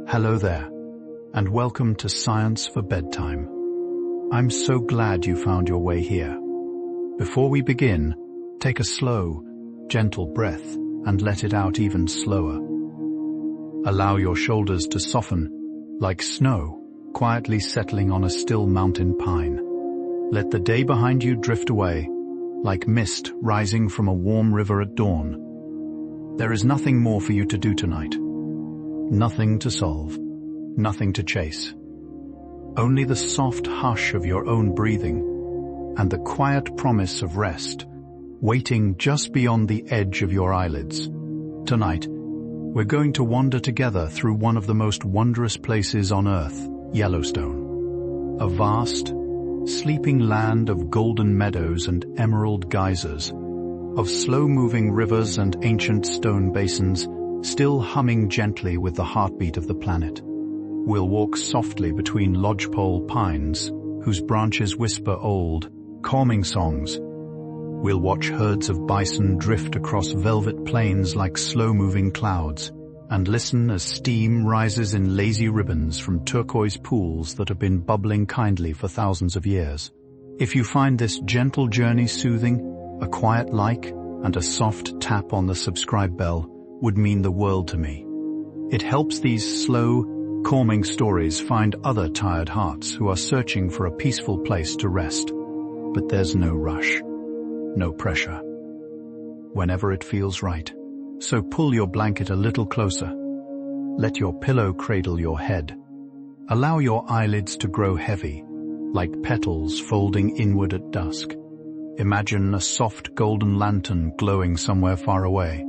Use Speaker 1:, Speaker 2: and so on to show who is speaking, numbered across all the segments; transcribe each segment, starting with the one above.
Speaker 1: Hello there, and welcome to Science for Bedtime. I'm so glad you found your way here. Before we begin, take a slow, gentle breath and let it out even slower. Allow your shoulders to soften, like snow, quietly settling on a still mountain pine. Let the day behind you drift away, like mist rising from a warm river at dawn. There is nothing more for you to do tonight. Nothing to solve, nothing to chase. Only the soft hush of your own breathing and the quiet promise of rest, waiting just beyond the edge of your eyelids. Tonight, we're going to wander together through one of the most wondrous places on Earth, Yellowstone. A vast, sleeping land of golden meadows and emerald geysers, of slow-moving rivers and ancient stone basins, still humming gently with the heartbeat of the planet. We'll walk softly between lodgepole pines, whose branches whisper old, calming songs. We'll watch herds of bison drift across velvet plains like slow-moving clouds, and listen as steam rises in lazy ribbons from turquoise pools that have been bubbling kindly for thousands of years. If you find this gentle journey soothing, a quiet like and a soft tap on the subscribe bell would mean the world to me. It helps these slow, calming stories find other tired hearts who are searching for a peaceful place to rest. But there's no rush, no pressure. Whenever it feels right. So pull your blanket a little closer. Let your pillow cradle your head. Allow your eyelids to grow heavy, like petals folding inward at dusk. Imagine a soft golden lantern glowing somewhere far away,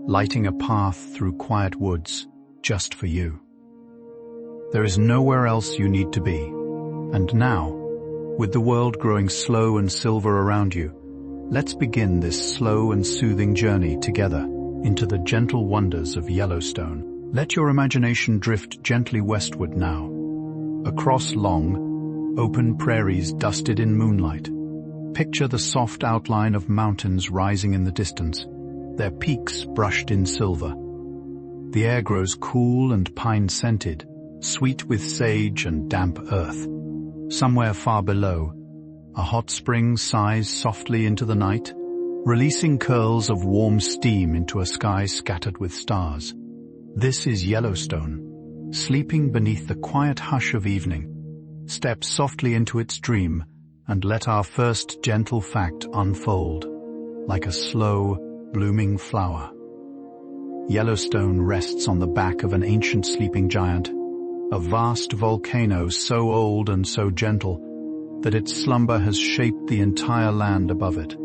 Speaker 1: lighting a path through quiet woods just for you. There is nowhere else you need to be. And now, with the world growing slow and silver around you, let's begin this slow and soothing journey together into the gentle wonders of Yellowstone. Let your imagination drift gently westward now, across long, open prairies dusted in moonlight. Picture the soft outline of mountains rising in the distance, their peaks brushed in silver. The air grows cool and pine-scented, sweet with sage and damp earth. Somewhere far below, a hot spring sighs softly into the night, releasing curls of warm steam into a sky scattered with stars. This is Yellowstone, sleeping beneath the quiet hush of evening. Step softly into its dream and let our first gentle fact unfold, like a slow, blooming flower. Yellowstone rests on the back of an ancient sleeping giant, a vast volcano so old and so gentle that its slumber has shaped the entire land above it.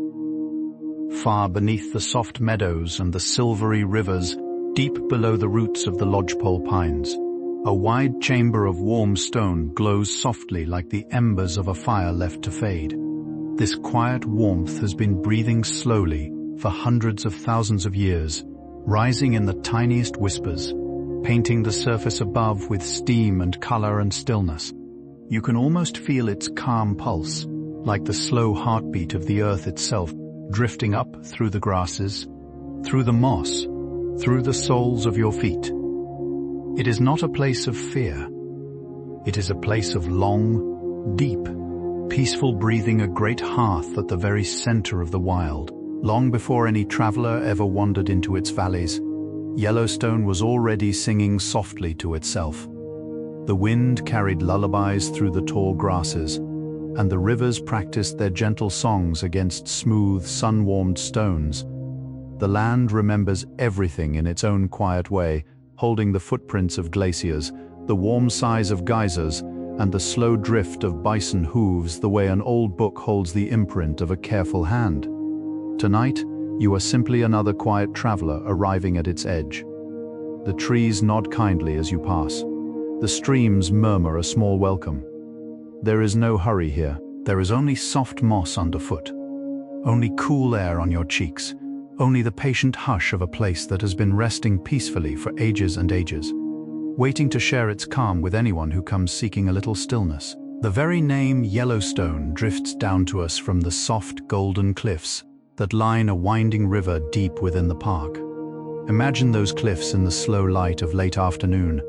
Speaker 1: Far beneath the soft meadows and the silvery rivers, deep below the roots of the lodgepole pines, a wide chamber of warm stone glows softly like the embers of a fire left to fade. This quiet warmth has been breathing slowly for hundreds of thousands of years, rising in the tiniest whispers, painting the surface above with steam and color and stillness. You can almost feel its calm pulse, like the slow heartbeat of the earth itself, drifting up through the grasses, through the moss, through the soles of your feet. It is not a place of fear. It is a place of long, deep, peaceful breathing, a great hearth at the very center of the wild. Long before any traveler ever wandered into its valleys, Yellowstone was already singing softly to itself. The wind carried lullabies through the tall grasses, and the rivers practiced their gentle songs against smooth, sun-warmed stones. The land remembers everything in its own quiet way, holding the footprints of glaciers, the warm sighs of geysers, and the slow drift of bison hooves the way an old book holds the imprint of a careful hand. Tonight, you are simply another quiet traveler arriving at its edge. The trees nod kindly as you pass. The streams murmur a small welcome. There is no hurry here. There is only soft moss underfoot, only cool air on your cheeks, only the patient hush of a place that has been resting peacefully for ages and ages, waiting to share its calm with anyone who comes seeking a little stillness. The very name Yellowstone drifts down to us from the soft golden cliffs that line a winding river deep within the park. Imagine those cliffs in the slow light of late afternoon,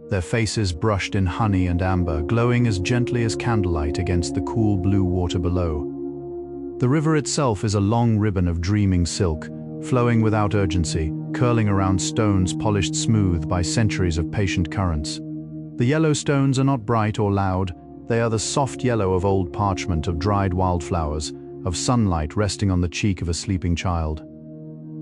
Speaker 1: their faces brushed in honey and amber, glowing as gently as candlelight against the cool blue water below. The river itself is a long ribbon of dreaming silk, flowing without urgency, curling around stones polished smooth by centuries of patient currents. The Yellowstones are not bright or loud, they are the soft yellow of old parchment, of dried wildflowers, of sunlight resting on the cheek of a sleeping child.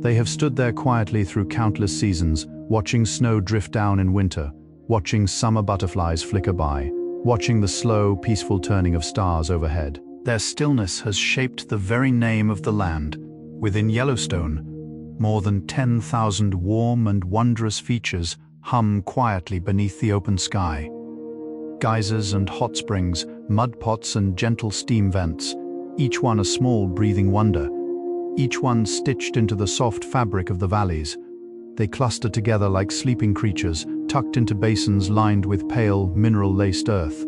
Speaker 1: They have stood there quietly through countless seasons, watching snow drift down in winter, watching summer butterflies flicker by, watching the slow, peaceful turning of stars overhead. Their stillness has shaped the very name of the land. Within Yellowstone, more than 10,000 warm and wondrous features hum quietly beneath the open sky. Geysers and hot springs, mud pots and gentle steam vents, each one a small breathing wonder, each one stitched into the soft fabric of the valleys. They cluster together like sleeping creatures, tucked into basins lined with pale, mineral-laced earth.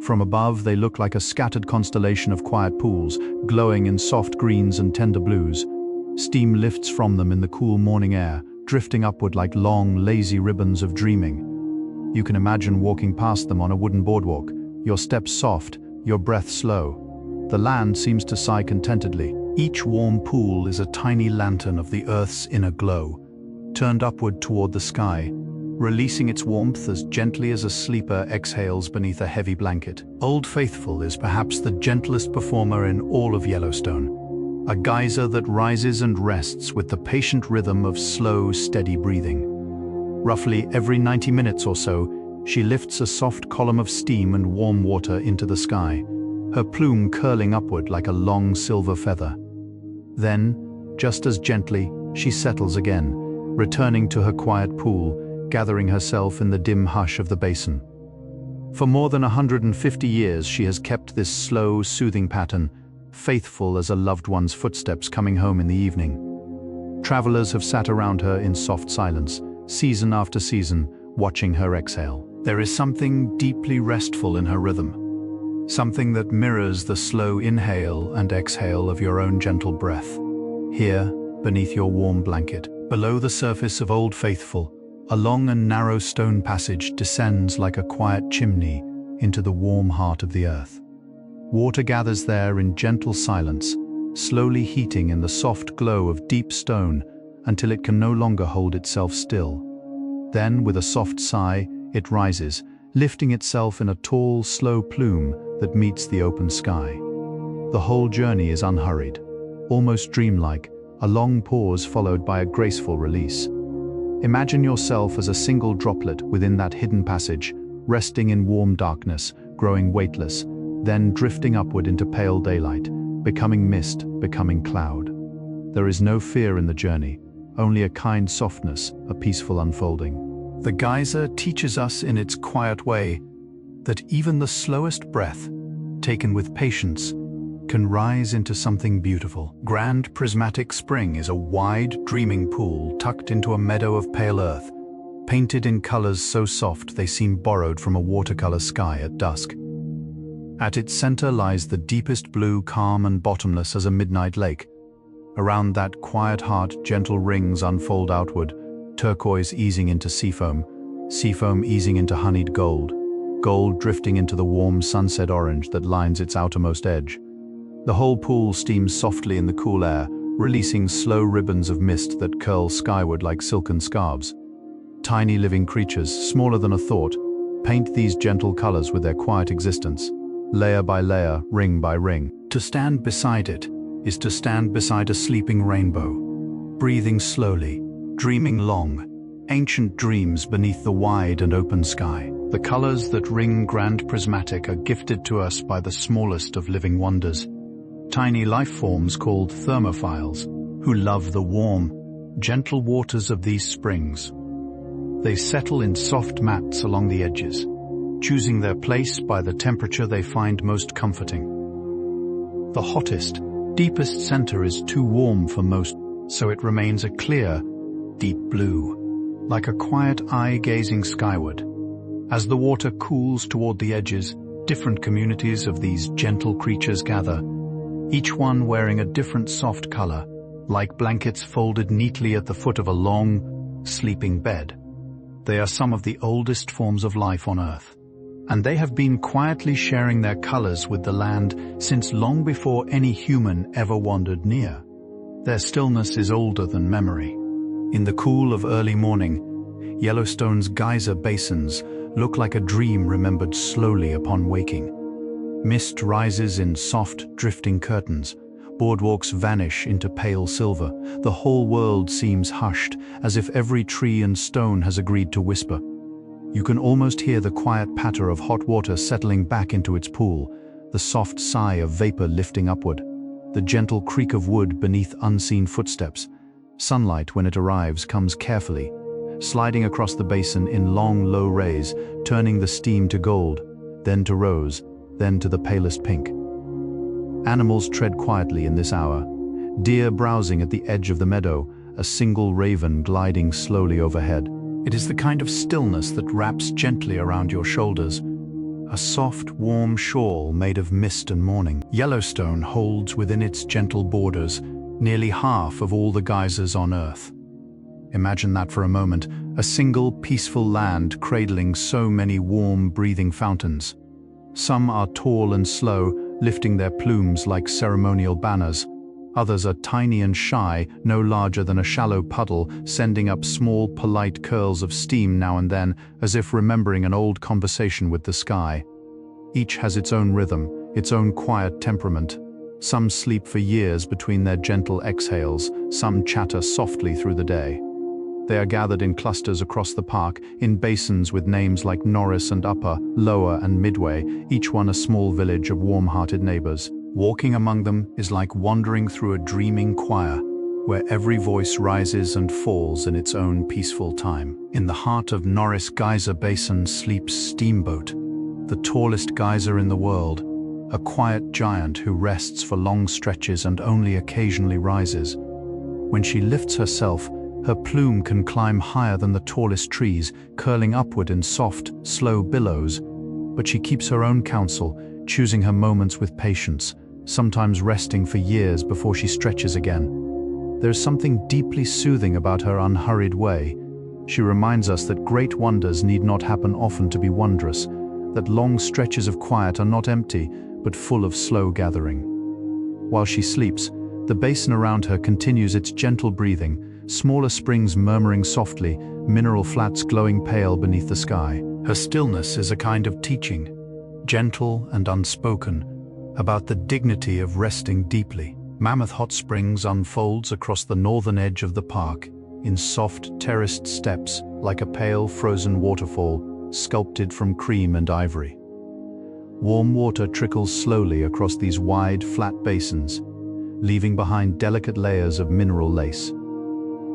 Speaker 1: From above, they look like a scattered constellation of quiet pools, glowing in soft greens and tender blues. Steam lifts from them in the cool morning air, drifting upward like long, lazy ribbons of dreaming. You can imagine walking past them on a wooden boardwalk, your steps soft, your breath slow. The land seems to sigh contentedly. Each warm pool is a tiny lantern of the earth's inner glow, turned upward toward the sky, releasing its warmth as gently as a sleeper exhales beneath a heavy blanket. Old Faithful is perhaps the gentlest performer in all of Yellowstone, a geyser that rises and rests with the patient rhythm of slow, steady breathing. Roughly every 90 minutes or so, she lifts a soft column of steam and warm water into the sky, her plume curling upward like a long silver feather. Then, just as gently, she settles again, returning to her quiet pool, gathering herself in the dim hush of the basin. For more than 150 years she has kept this slow, soothing pattern, faithful as a loved one's footsteps coming home in the evening. Travelers have sat around her in soft silence, season after season, watching her exhale. There is something deeply restful in her rhythm, something that mirrors the slow inhale and exhale of your own gentle breath. Here, beneath your warm blanket, below the surface of Old Faithful, a long and narrow stone passage descends like a quiet chimney into the warm heart of the earth. Water gathers there in gentle silence, slowly heating in the soft glow of deep stone until it can no longer hold itself still. Then, with a soft sigh, it rises, lifting itself in a tall, slow plume that meets the open sky. The whole journey is unhurried, almost dreamlike, a long pause followed by a graceful release. Imagine yourself as a single droplet within that hidden passage, resting in warm darkness, growing weightless, then drifting upward into pale daylight, becoming mist, becoming cloud. There is no fear in the journey, only a kind softness, a peaceful unfolding. The geyser teaches us in its quiet way that even the slowest breath, taken with patience, can rise into something beautiful. Grand Prismatic Spring is a wide, dreaming pool tucked into a meadow of pale earth, painted in colors so soft they seem borrowed from a watercolor sky at dusk. At its center lies the deepest blue, calm and bottomless as a midnight lake. Around that quiet heart, gentle rings unfold outward, turquoise easing into seafoam easing into honeyed gold, gold drifting into the warm sunset orange that lines its outermost edge. The whole pool steams softly in the cool air, releasing slow ribbons of mist that curl skyward like silken scarves. Tiny living creatures, smaller than a thought, paint these gentle colors with their quiet existence, layer by layer, ring by ring. To stand beside it is to stand beside a sleeping rainbow, breathing slowly, dreaming long, ancient dreams beneath the wide and open sky. The colors that ring Grand Prismatic are gifted to us by the smallest of living wonders, tiny life forms called thermophiles, who love the warm, gentle waters of these springs. They settle in soft mats along the edges, choosing their place by the temperature they find most comforting. The hottest, deepest center is too warm for most, so it remains a clear, deep blue, like a quiet eye gazing skyward. As the water cools toward the edges, different communities of these gentle creatures gather, each one wearing a different soft color, like blankets folded neatly at the foot of a long, sleeping bed. They are some of the oldest forms of life on Earth, and they have been quietly sharing their colors with the land since long before any human ever wandered near. Their stillness is older than memory. In the cool of early morning, Yellowstone's geyser basins look like a dream remembered slowly upon waking. Mist rises in soft, drifting curtains. Boardwalks vanish into pale silver. The whole world seems hushed, as if every tree and stone has agreed to whisper. You can almost hear the quiet patter of hot water settling back into its pool, the soft sigh of vapor lifting upward, the gentle creak of wood beneath unseen footsteps. Sunlight, when it arrives, comes carefully, sliding across the basin in long, low rays, turning the steam to gold, then to rose, then to the palest pink. Animals tread quietly in this hour, deer browsing at the edge of the meadow, a single raven gliding slowly overhead. It is the kind of stillness that wraps gently around your shoulders, a soft, warm shawl made of mist and morning. Yellowstone holds within its gentle borders nearly half of all the geysers on Earth. Imagine that for a moment, a single peaceful land cradling so many warm, breathing fountains. Some are tall and slow, lifting their plumes like ceremonial banners. Others are tiny and shy, no larger than a shallow puddle, sending up small, polite curls of steam now and then, as if remembering an old conversation with the sky. Each has its own rhythm, its own quiet temperament. Some sleep for years between their gentle exhales, some chatter softly through the day. They are gathered in clusters across the park, in basins with names like Norris and Upper, Lower and Midway, each one a small village of warm-hearted neighbors. Walking among them is like wandering through a dreaming choir, where every voice rises and falls in its own peaceful time. In the heart of Norris Geyser Basin sleeps Steamboat, the tallest geyser in the world, a quiet giant who rests for long stretches and only occasionally rises. When she lifts herself, her plume can climb higher than the tallest trees, curling upward in soft, slow billows. But she keeps her own counsel, choosing her moments with patience, sometimes resting for years before she stretches again. There's something deeply soothing about her unhurried way. She reminds us that great wonders need not happen often to be wondrous, that long stretches of quiet are not empty, but full of slow gathering. While she sleeps, the basin around her continues its gentle breathing, smaller springs murmuring softly, mineral flats glowing pale beneath the sky. Her stillness is a kind of teaching, gentle and unspoken, about the dignity of resting deeply. Mammoth Hot Springs unfolds across the northern edge of the park, in soft terraced steps like a pale frozen waterfall sculpted from cream and ivory. Warm water trickles slowly across these wide, flat basins, leaving behind delicate layers of mineral lace.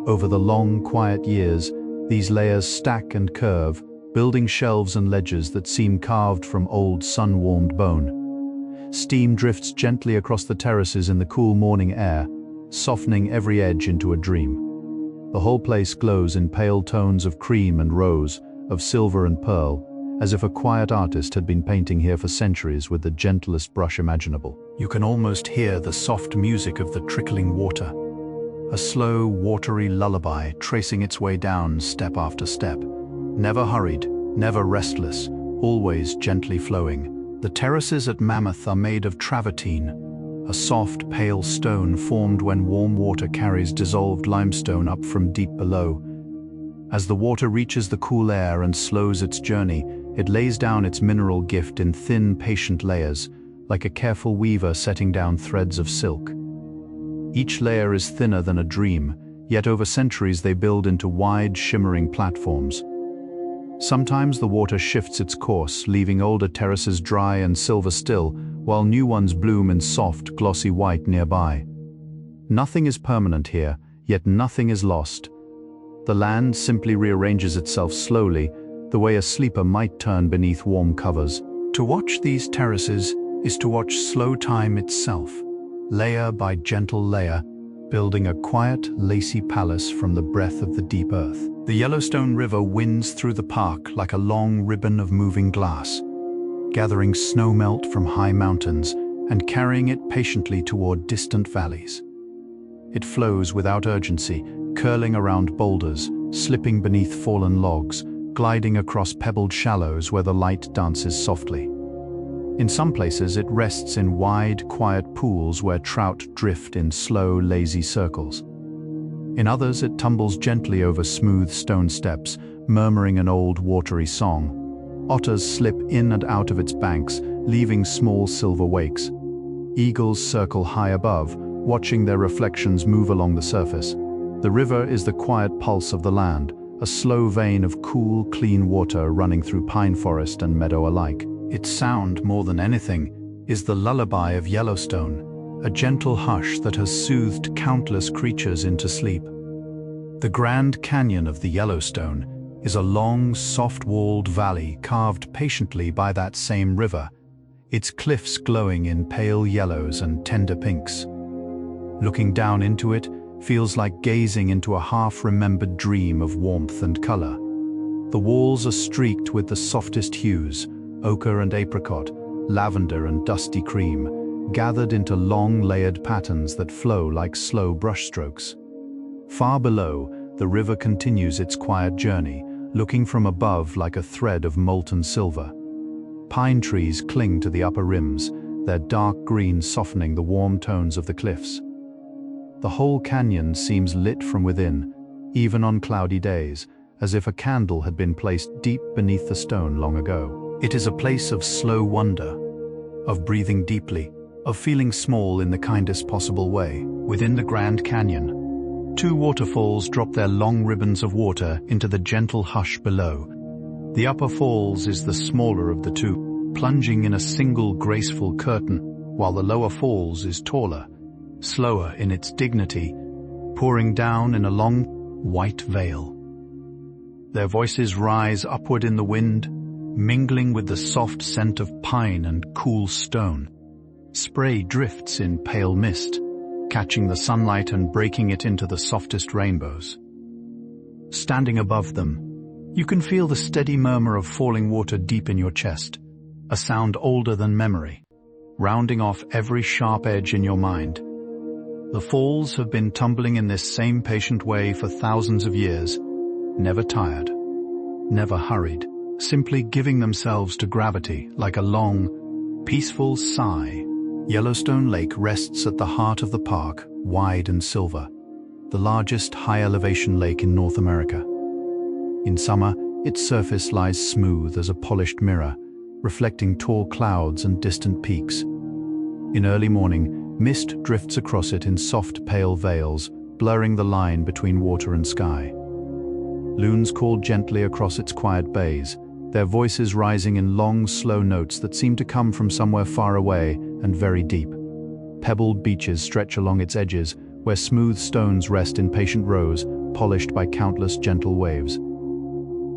Speaker 1: Over the long, quiet years, these layers stack and curve, building shelves and ledges that seem carved from old sun-warmed bone. Steam drifts gently across the terraces in the cool morning air, softening every edge into a dream. The whole place glows in pale tones of cream and rose, of silver and pearl, as if a quiet artist had been painting here for centuries with the gentlest brush imaginable. You can almost hear the soft music of the trickling water, a slow, watery lullaby tracing its way down step after step, never hurried, never restless, always gently flowing. The terraces at Mammoth are made of travertine, a soft, pale stone formed when warm water carries dissolved limestone up from deep below. As the water reaches the cool air and slows its journey, it lays down its mineral gift in thin, patient layers, like a careful weaver setting down threads of silk. Each layer is thinner than a dream, yet over centuries they build into wide, shimmering platforms. Sometimes the water shifts its course, leaving older terraces dry and silver still, while new ones bloom in soft, glossy white nearby. Nothing is permanent here, yet nothing is lost. The land simply rearranges itself slowly, the way a sleeper might turn beneath warm covers. To watch these terraces is to watch slow time itself, layer by gentle layer, building a quiet, lacy palace from the breath of the deep earth. The Yellowstone River winds through the park like a long ribbon of moving glass, gathering snowmelt from high mountains and carrying it patiently toward distant valleys. It flows without urgency, curling around boulders, slipping beneath fallen logs, gliding across pebbled shallows where the light dances softly. In some places, it rests in wide, quiet pools where trout drift in slow, lazy circles. In others, it tumbles gently over smooth stone steps, murmuring an old watery song. Otters slip in and out of its banks, leaving small silver wakes. Eagles circle high above, watching their reflections move along the surface. The river is the quiet pulse of the land, a slow vein of cool, clean water running through pine forest and meadow alike. Its sound, more than anything, is the lullaby of Yellowstone, a gentle hush that has soothed countless creatures into sleep. The Grand Canyon of the Yellowstone is a long, soft-walled valley carved patiently by that same river, its cliffs glowing in pale yellows and tender pinks. Looking down into it feels like gazing into a half-remembered dream of warmth and color. The walls are streaked with the softest hues, ochre and apricot, lavender and dusty cream, gathered into long layered patterns that flow like slow brushstrokes. Far below, the river continues its quiet journey, looking from above like a thread of molten silver. Pine trees cling to the upper rims, their dark green softening the warm tones of the cliffs. The whole canyon seems lit from within, even on cloudy days, as if a candle had been placed deep beneath the stone long ago. It is a place of slow wonder, of breathing deeply, of feeling small in the kindest possible way. Within the Grand Canyon, two waterfalls drop their long ribbons of water into the gentle hush below. The upper falls is the smaller of the two, plunging in a single graceful curtain, while the lower falls is taller, slower in its dignity, pouring down in a long, white veil. Their voices rise upward in the wind, mingling with the soft scent of pine and cool stone. Spray drifts in pale mist, catching the sunlight and breaking it into the softest rainbows. Standing above them, you can feel the steady murmur of falling water deep in your chest, a sound older than memory, rounding off every sharp edge in your mind. The falls have been tumbling in this same patient way for thousands of years, never tired, never hurried, simply giving themselves to gravity like a long, peaceful sigh. Yellowstone Lake rests at the heart of the park, wide and silver, the largest high-elevation lake in North America. In summer, its surface lies smooth as a polished mirror, reflecting tall clouds and distant peaks. In early morning, mist drifts across it in soft, pale veils, blurring the line between water and sky. Loons call gently across its quiet bays, their voices rising in long, slow notes that seem to come from somewhere far away and very deep. Pebbled beaches stretch along its edges, where smooth stones rest in patient rows, polished by countless gentle waves.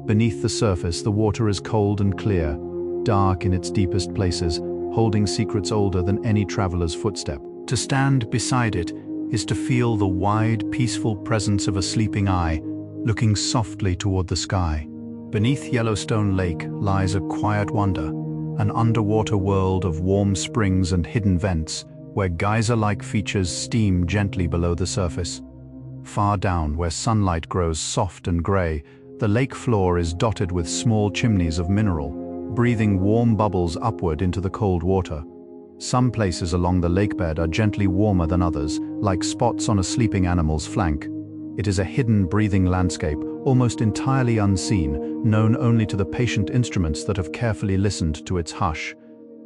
Speaker 1: Beneath the surface, the water is cold and clear, dark in its deepest places, holding secrets older than any traveler's footstep. To stand beside it is to feel the wide, peaceful presence of a sleeping eye, looking softly toward the sky. Beneath Yellowstone Lake lies a quiet wonder, an underwater world of warm springs and hidden vents, where geyser-like features steam gently below the surface. Far down, where sunlight grows soft and gray, the lake floor is dotted with small chimneys of mineral, breathing warm bubbles upward into the cold water. Some places along the lakebed are gently warmer than others, like spots on a sleeping animal's flank. It is a hidden, breathing landscape, almost entirely unseen, known only to the patient instruments that have carefully listened to its hush.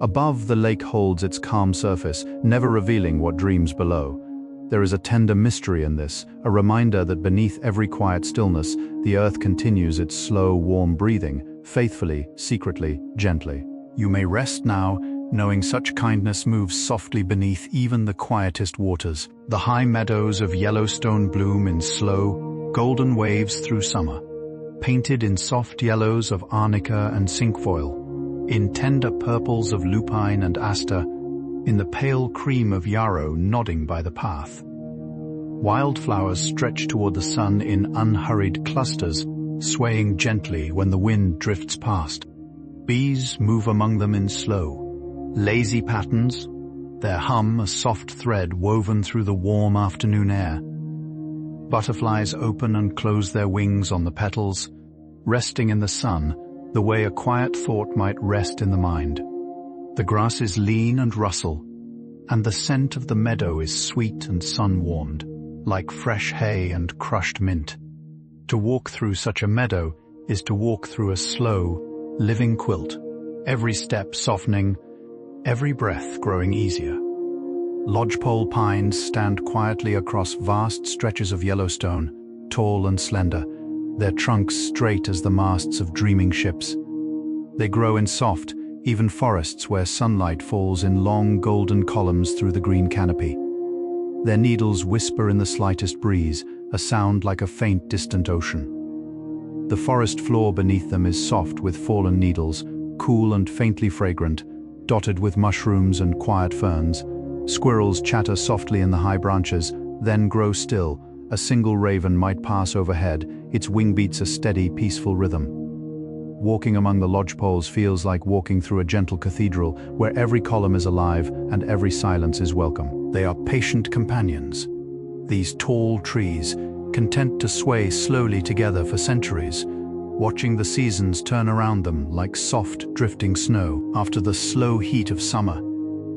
Speaker 1: Above, the lake holds its calm surface, never revealing what dreams below. There is a tender mystery in this, a reminder that beneath every quiet stillness, the earth continues its slow, warm breathing, faithfully, secretly, gently. You may rest now, knowing such kindness moves softly beneath even the quietest waters. The high meadows of Yellowstone bloom in slow, golden waves through summer, painted in soft yellows of arnica and cinquefoil, in tender purples of lupine and aster, in the pale cream of yarrow nodding by the path. Wildflowers stretch toward the sun in unhurried clusters, swaying gently when the wind drifts past. Bees move among them in slow, lazy patterns, their hum a soft thread woven through the warm afternoon air. Butterflies open and close their wings on the petals, resting in the sun, the way a quiet thought might rest in the mind. The grasses lean and rustle, and the scent of the meadow is sweet and sun-warmed, like fresh hay and crushed mint. To walk through such a meadow is to walk through a slow, living quilt, every step softening, every breath growing easier. Lodgepole pines stand quietly across vast stretches of Yellowstone, tall and slender, their trunks straight as the masts of dreaming ships. They grow in soft, even forests where sunlight falls in long golden columns through the green canopy. Their needles whisper in the slightest breeze, a sound like a faint, distant ocean. The forest floor beneath them is soft with fallen needles, cool and faintly fragrant, dotted with mushrooms and quiet ferns. Squirrels chatter softly in the high branches, then grow still. A single raven might pass overhead, its wing beats a steady, peaceful rhythm. Walking among the lodgepoles feels like walking through a gentle cathedral where every column is alive and every silence is welcome. They are patient companions. These tall trees, content to sway slowly together for centuries, watching the seasons turn around them like soft, drifting snow after the slow heat of summer.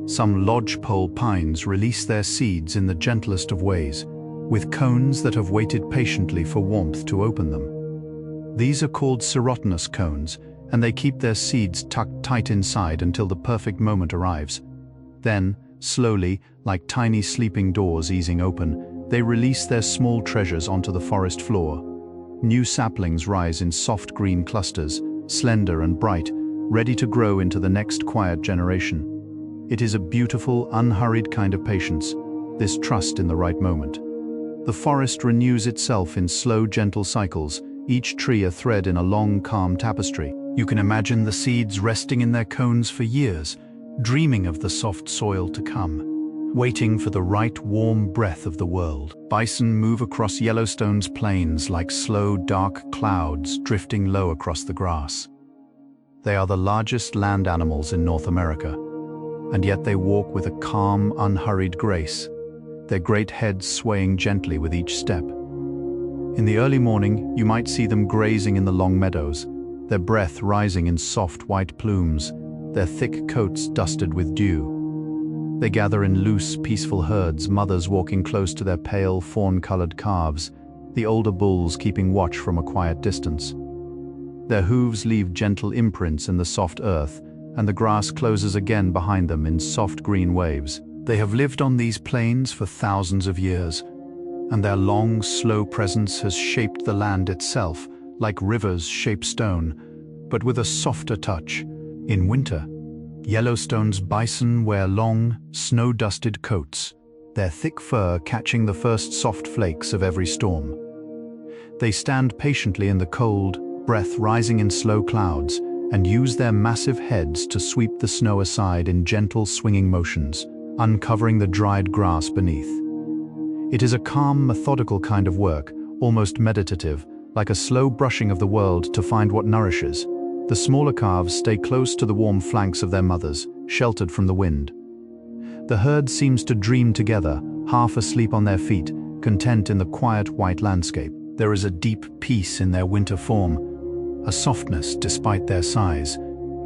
Speaker 1: Some lodgepole pines release their seeds in the gentlest of ways, with cones that have waited patiently for warmth to open them. These are called serotinous cones, and they keep their seeds tucked tight inside until the perfect moment arrives. Then, slowly, like tiny sleeping doors easing open, they release their small treasures onto the forest floor. New saplings rise in soft green clusters, slender and bright, ready to grow into the next quiet generation. It is a beautiful, unhurried kind of patience, this trust in the right moment. The forest renews itself in slow, gentle cycles, each tree a thread in a long, calm tapestry. You can imagine the seeds resting in their cones for years, dreaming of the soft soil to come, waiting for the right, warm breath of the world. Bison move across Yellowstone's plains like slow, dark clouds drifting low across the grass. They are the largest land animals in North America, and yet they walk with a calm, unhurried grace, their great heads swaying gently with each step. In the early morning, you might see them grazing in the long meadows, their breath rising in soft white plumes, their thick coats dusted with dew. They gather in loose, peaceful herds, mothers walking close to their pale, fawn-colored calves, the older bulls keeping watch from a quiet distance. Their hooves leave gentle imprints in the soft earth, and the grass closes again behind them in soft green waves. They have lived on these plains for thousands of years, and their long, slow presence has shaped the land itself, like rivers shape stone, but with a softer touch. In winter, Yellowstone's bison wear long, snow-dusted coats, their thick fur catching the first soft flakes of every storm. They stand patiently in the cold, breath rising in slow clouds, and use their massive heads to sweep the snow aside in gentle, swinging motions, uncovering the dried grass beneath. It is a calm, methodical kind of work, almost meditative, like a slow brushing of the world to find what nourishes. The smaller calves stay close to the warm flanks of their mothers, sheltered from the wind. The herd seems to dream together, half asleep on their feet, content in the quiet white landscape. There is a deep peace in their winter form, a softness despite their size,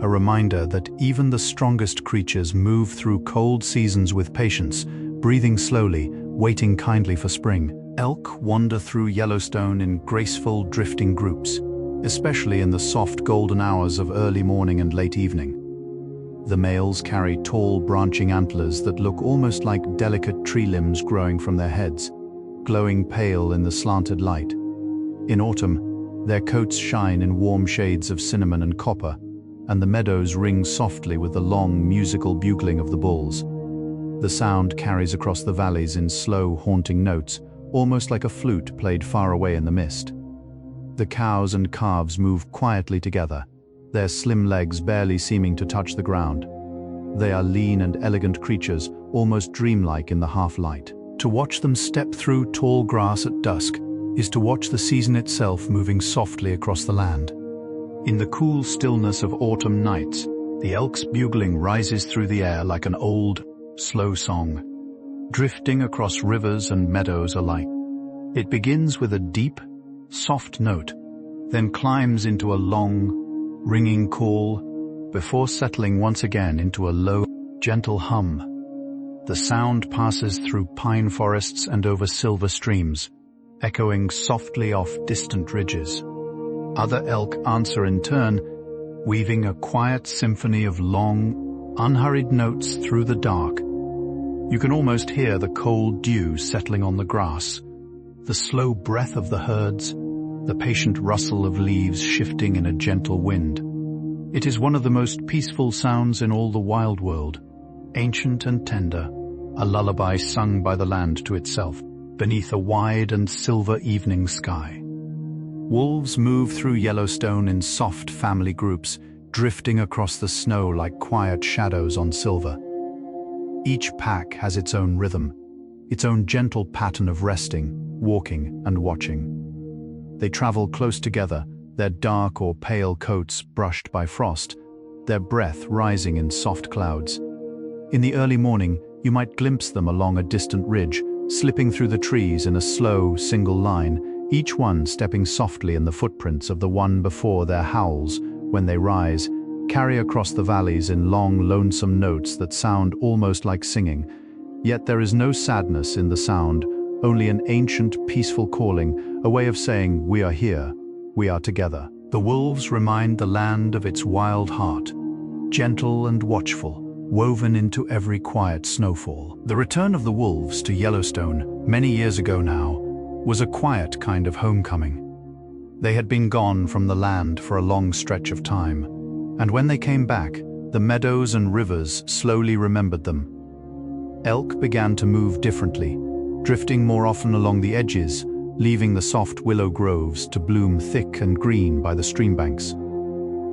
Speaker 1: a reminder that even the strongest creatures move through cold seasons with patience, breathing slowly, waiting kindly for spring. Elk wander through Yellowstone in graceful, drifting groups, especially in the soft golden hours of early morning and late evening. The males carry tall, branching antlers that look almost like delicate tree limbs growing from their heads, glowing pale in the slanted light. In autumn, their coats shine in warm shades of cinnamon and copper, and the meadows ring softly with the long, musical bugling of the bulls. The sound carries across the valleys in slow, haunting notes, almost like a flute played far away in the mist. The cows and calves move quietly together, their slim legs barely seeming to touch the ground. They are lean and elegant creatures, almost dreamlike in the half-light. To watch them step through tall grass at dusk is to watch the season itself moving softly across the land. In the cool stillness of autumn nights, the elk's bugling rises through the air like an old, slow song, drifting across rivers and meadows alike. It begins with a deep, soft note, then climbs into a long, ringing call before settling once again into a low, gentle hum. The sound passes through pine forests and over silver streams, echoing softly off distant ridges. Other elk answer in turn, weaving a quiet symphony of long, unhurried notes through the dark. You can almost hear the cold dew settling on the grass, the slow breath of the herds, the patient rustle of leaves shifting in a gentle wind. It is one of the most peaceful sounds in all the wild world, ancient and tender, a lullaby sung by the land to itself, beneath a wide and silver evening sky. Wolves move through Yellowstone in soft family groups, drifting across the snow like quiet shadows on silver. Each pack has its own rhythm, its own gentle pattern of resting, walking, and watching. They travel close together, their dark or pale coats brushed by frost, their breath rising in soft clouds. In the early morning, you might glimpse them along a distant ridge, slipping through the trees in a slow, single line, each one stepping softly in the footprints of the one before. Their howls, when they rise, carry across the valleys in long, lonesome notes that sound almost like singing. Yet there is no sadness in the sound, only an ancient, peaceful calling, a way of saying, "We are here, we are together." The wolves remind the land of its wild heart, gentle and watchful, woven into every quiet snowfall. The return of the wolves to Yellowstone, many years ago now, was a quiet kind of homecoming. They had been gone from the land for a long stretch of time, and when they came back, the meadows and rivers slowly remembered them. Elk began to move differently, drifting more often along the edges, leaving the soft willow groves to bloom thick and green by the stream banks.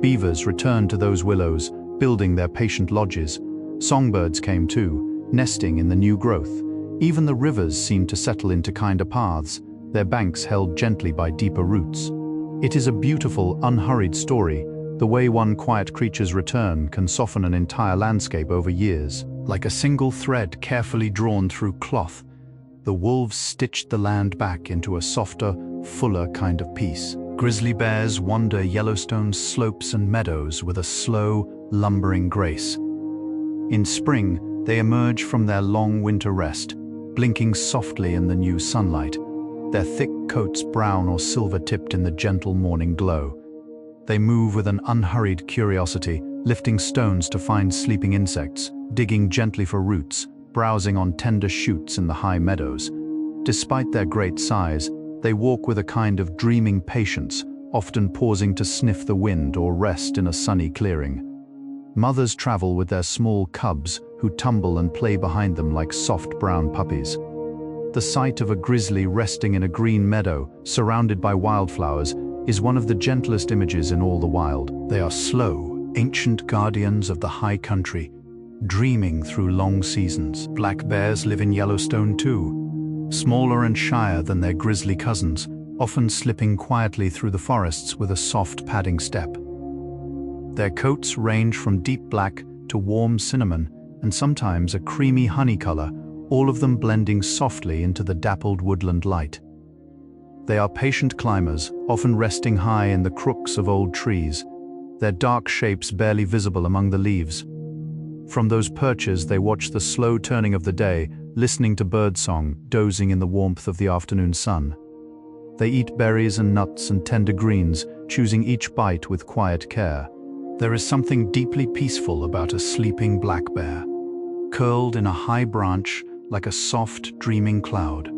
Speaker 1: Beavers returned to those willows, building their patient lodges. Songbirds came too, nesting in the new growth. Even the rivers seemed to settle into kinder paths, their banks held gently by deeper roots. It is a beautiful, unhurried story. The way one quiet creature's return can soften an entire landscape over years. Like a single thread carefully drawn through cloth, the wolves stitched the land back into a softer, fuller kind of peace. Grizzly bears wander Yellowstone's slopes and meadows with a slow, lumbering grace. In spring, they emerge from their long winter rest, blinking softly in the new sunlight, their thick coats brown or silver-tipped in the gentle morning glow. They move with an unhurried curiosity, lifting stones to find sleeping insects, digging gently for roots, browsing on tender shoots in the high meadows. Despite their great size, they walk with a kind of dreaming patience, often pausing to sniff the wind or rest in a sunny clearing. Mothers travel with their small cubs, who tumble and play behind them like soft brown puppies. The sight of a grizzly resting in a green meadow, surrounded by wildflowers, is one of the gentlest images in all the wild. They are slow, ancient guardians of the high country, dreaming through long seasons. Black bears live in Yellowstone too, smaller and shyer than their grizzly cousins, often slipping quietly through the forests with a soft padding step. Their coats range from deep black to warm cinnamon, and sometimes a creamy honey color, all of them blending softly into the dappled woodland light. They are patient climbers, often resting high in the crooks of old trees, their dark shapes barely visible among the leaves. From those perches they watch the slow turning of the day, listening to birdsong, dozing in the warmth of the afternoon sun. They eat berries and nuts and tender greens, choosing each bite with quiet care. There is something deeply peaceful about a sleeping black bear, curled in a high branch like a soft, dreaming cloud,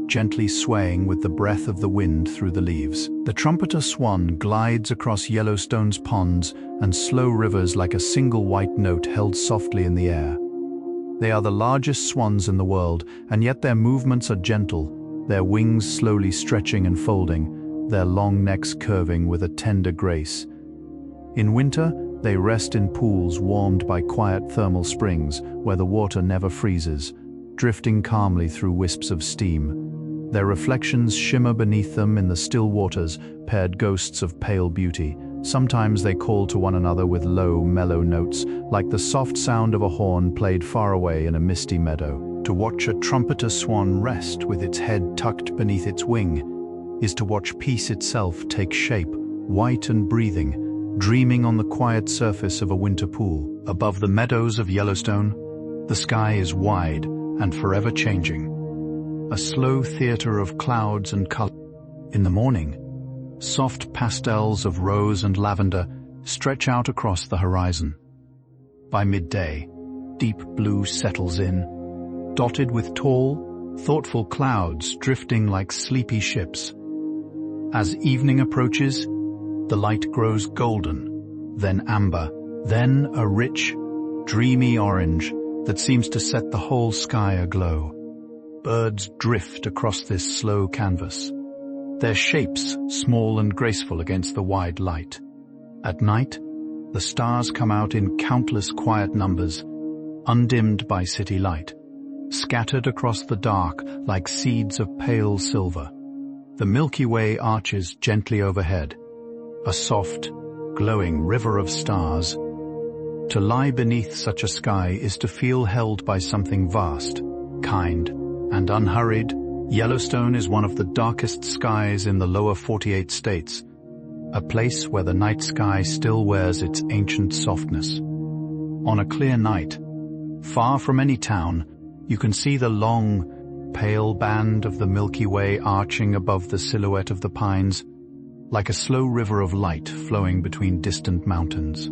Speaker 1: gently swaying with the breath of the wind through the leaves. The trumpeter swan glides across Yellowstone's ponds and slow rivers like a single white note held softly in the air. They are the largest swans in the world, and yet their movements are gentle, their wings slowly stretching and folding, their long necks curving with a tender grace. In winter, they rest in pools warmed by quiet thermal springs where the water never freezes, drifting calmly through wisps of steam. Their reflections shimmer beneath them in the still waters, paired ghosts of pale beauty. Sometimes they call to one another with low, mellow notes, like the soft sound of a horn played far away in a misty meadow. To watch a trumpeter swan rest with its head tucked beneath its wing is to watch peace itself take shape white and breathing, dreaming on the quiet surface of a winter pool. Above the meadows of Yellowstone, the sky is wide and forever changing. A slow theater of clouds and color. In the morning, soft pastels of rose and lavender stretch out across the horizon. By midday, deep blue settles in, dotted with tall, thoughtful clouds drifting like sleepy ships. As evening approaches, the light grows golden, then amber, then a rich, dreamy orange that seems to set the whole sky aglow. Birds drift across this slow canvas, their shapes small and graceful against the wide light. At night, the stars come out in countless quiet numbers, undimmed by city light, scattered across the dark like seeds of pale silver. The Milky Way arches gently overhead, a soft, glowing river of stars. To lie beneath such a sky is to feel held by something vast, kind, and unhurried. Yellowstone is one of the darkest skies in the lower 48 states, a place where the night sky still wears its ancient softness. On a clear night, far from any town, you can see the long, pale band of the Milky Way arching above the silhouette of the pines, like a slow river of light flowing between distant mountains.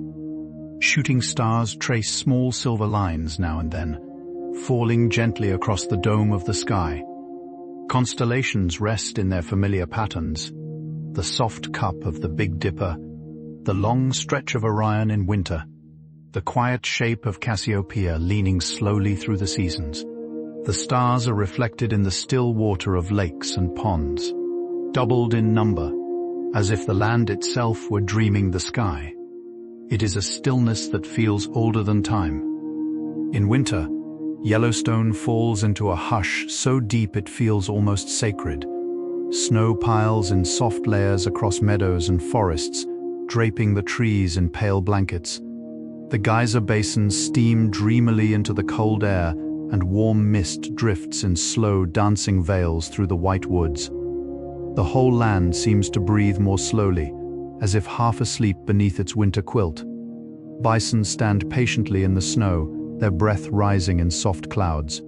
Speaker 1: Shooting stars trace small silver lines now and then, falling gently across the dome of the sky. Constellations rest in their familiar patterns, the soft cup of the Big Dipper, the long stretch of Orion in winter, the quiet shape of Cassiopeia leaning slowly through the seasons. The stars are reflected in the still water of lakes and ponds, doubled in number, as if the land itself were dreaming the sky. It is a stillness that feels older than time. In winter, Yellowstone falls into a hush so deep it feels almost sacred. Snow piles in soft layers across meadows and forests, draping the trees in pale blankets. The geyser basins steam dreamily into the cold air, and warm mist drifts in slow, dancing veils through the white woods. The whole land seems to breathe more slowly, as if half asleep beneath its winter quilt. Bison stand patiently in the snow, their breath rising in soft clouds.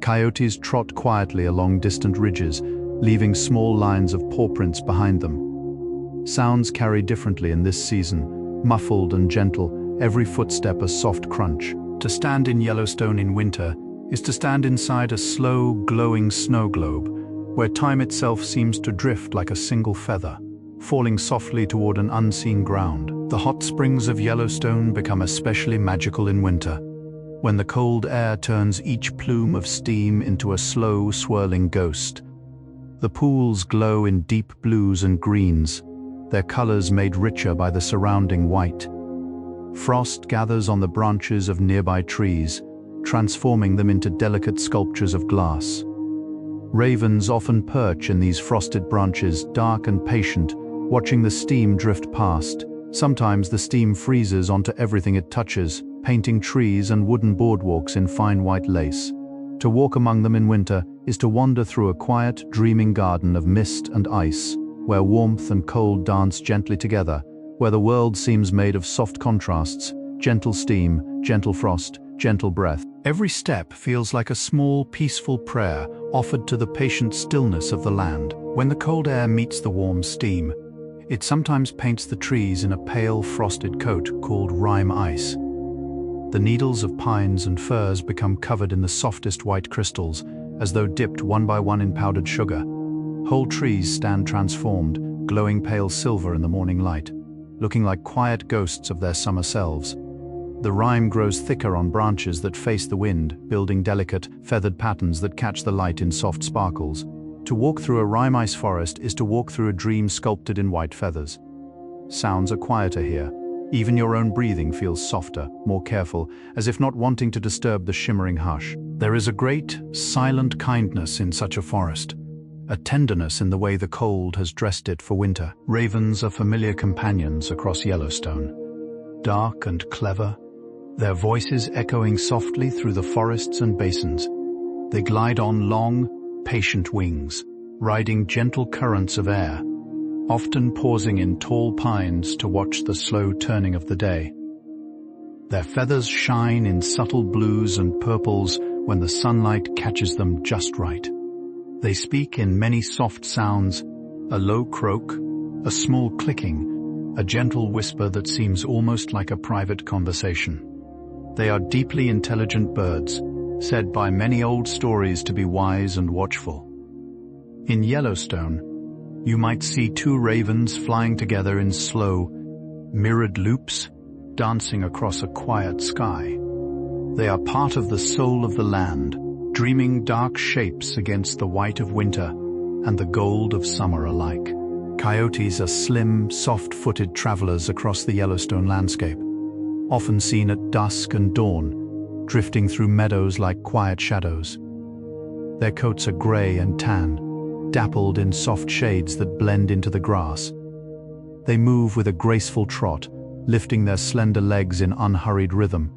Speaker 1: Coyotes trot quietly along distant ridges, leaving small lines of paw prints behind them. Sounds carry differently in this season, muffled and gentle, every footstep a soft crunch. To stand in Yellowstone in winter is to stand inside a slow, glowing snow globe, where time itself seems to drift like a single feather, falling softly toward an unseen ground. The hot springs of Yellowstone become especially magical in winter, when the cold air turns each plume of steam into a slow, swirling ghost. The pools glow in deep blues and greens, their colors made richer by the surrounding white. Frost gathers on the branches of nearby trees, transforming them into delicate sculptures of glass. Ravens often perch in these frosted branches, dark and patient, watching the steam drift past. Sometimes the steam freezes onto everything it touches, painting trees and wooden boardwalks in fine white lace. To walk among them in winter is to wander through a quiet, dreaming garden of mist and ice, where warmth and cold dance gently together, where the world seems made of soft contrasts, gentle steam, gentle frost, gentle breath. Every step feels like a small, peaceful prayer offered to the patient stillness of the land. When the cold air meets the warm steam, it sometimes paints the trees in a pale, frosted coat called rime ice. The needles of pines and firs become covered in the softest white crystals, as though dipped one by one in powdered sugar. Whole trees stand transformed, glowing pale silver in the morning light, looking like quiet ghosts of their summer selves. The rime grows thicker on branches that face the wind, building delicate, feathered patterns that catch the light in soft sparkles. To walk through a rime ice forest is to walk through a dream sculpted in white feathers. Sounds are quieter here. Even your own breathing feels softer, more careful, as if not wanting to disturb the shimmering hush. There is a great, silent kindness in such a forest, a tenderness in the way the cold has dressed it for winter. Ravens are familiar companions across Yellowstone, dark and clever, their voices echoing softly through the forests and basins. They glide on long, patient wings, riding gentle currents of air, often pausing in tall pines to watch the slow turning of the day. Their feathers shine in subtle blues and purples when the sunlight catches them just right. They speak in many soft sounds, a low croak, a small clicking, a gentle whisper that seems almost like a private conversation. They are deeply intelligent birds, said by many old stories to be wise and watchful. In Yellowstone, you might see two ravens flying together in slow, mirrored loops, dancing across a quiet sky. They are part of the soul of the land, dreaming dark shapes against the white of winter and the gold of summer alike. Coyotes are slim, soft-footed travelers across the Yellowstone landscape, often seen at dusk and dawn, drifting through meadows like quiet shadows. Their coats are gray and tan, dappled in soft shades that blend into the grass. They move with a graceful trot, lifting their slender legs in unhurried rhythm,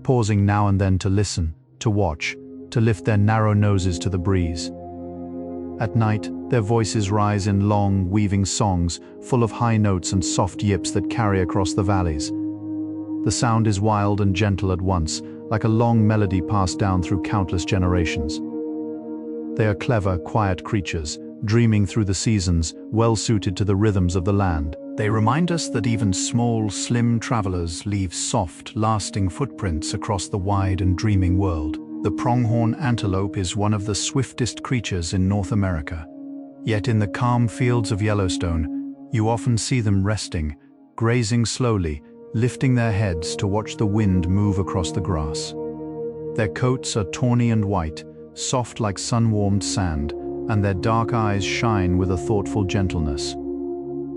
Speaker 1: pausing now and then to listen, to watch, to lift their narrow noses to the breeze. At night, their voices rise in long, weaving songs, full of high notes and soft yips that carry across the valleys. The sound is wild and gentle at once, like a long melody passed down through countless generations. They are clever, quiet creatures, dreaming through the seasons, well-suited to the rhythms of the land. They remind us that even small, slim travelers leave soft, lasting footprints across the wide and dreaming world. The pronghorn antelope is one of the swiftest creatures in North America. Yet in the calm fields of Yellowstone, you often see them resting, grazing slowly, lifting their heads to watch the wind move across the grass. Their coats are tawny and white, soft like sun-warmed sand, and their dark eyes shine with a thoughtful gentleness.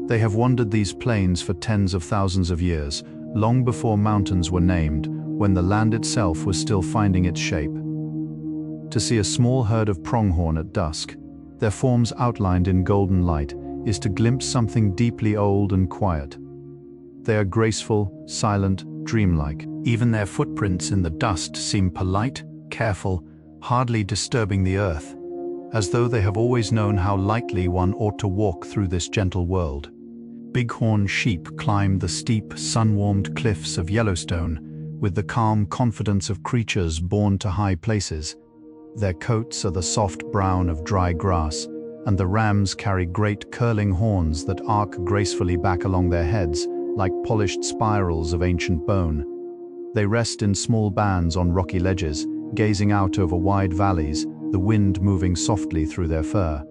Speaker 1: They have wandered these plains for tens of thousands of years, long before mountains were named, when the land itself was still finding its shape. To see a small herd of pronghorn at dusk, their forms outlined in golden light, is to glimpse something deeply old and quiet. They are graceful, silent, dreamlike. Even their footprints in the dust seem polite, careful, hardly disturbing the earth, as though they have always known how lightly one ought to walk through this gentle world. Bighorn sheep climb the steep, sun-warmed cliffs of Yellowstone with the calm confidence of creatures born to high places. Their coats are the soft brown of dry grass, and the rams carry great curling horns that arc gracefully back along their heads like polished spirals of ancient bone. They rest in small bands on rocky ledges, gazing out over wide valleys, the wind moving softly through their fur.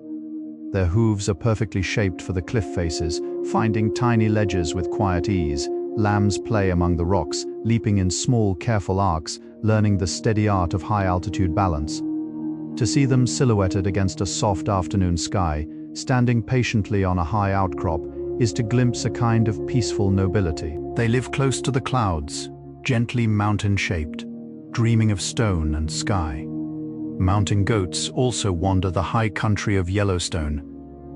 Speaker 1: Their hooves are perfectly shaped for the cliff faces, finding tiny ledges with quiet ease. Lambs play among the rocks, leaping in small, careful arcs, learning the steady art of high-altitude balance. To see them silhouetted against a soft afternoon sky, standing patiently on a high outcrop, is to glimpse a kind of peaceful nobility. They live close to the clouds, gently mountain-shaped, dreaming of stone and sky. Mountain goats also wander the high country of Yellowstone,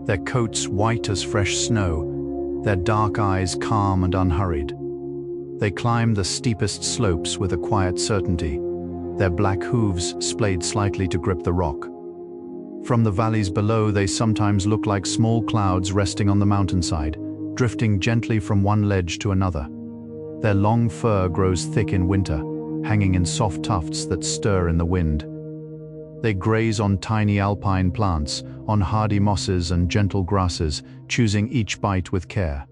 Speaker 1: their coats white as fresh snow, their dark eyes calm and unhurried. They climb the steepest slopes with a quiet certainty, their black hooves splayed slightly to grip the rock. From the valleys below, they sometimes look like small clouds resting on the mountainside, drifting gently from one ledge to another. Their long fur grows thick in winter, hanging in soft tufts that stir in the wind. They graze on tiny alpine plants, on hardy mosses and gentle grasses, choosing each bite with care.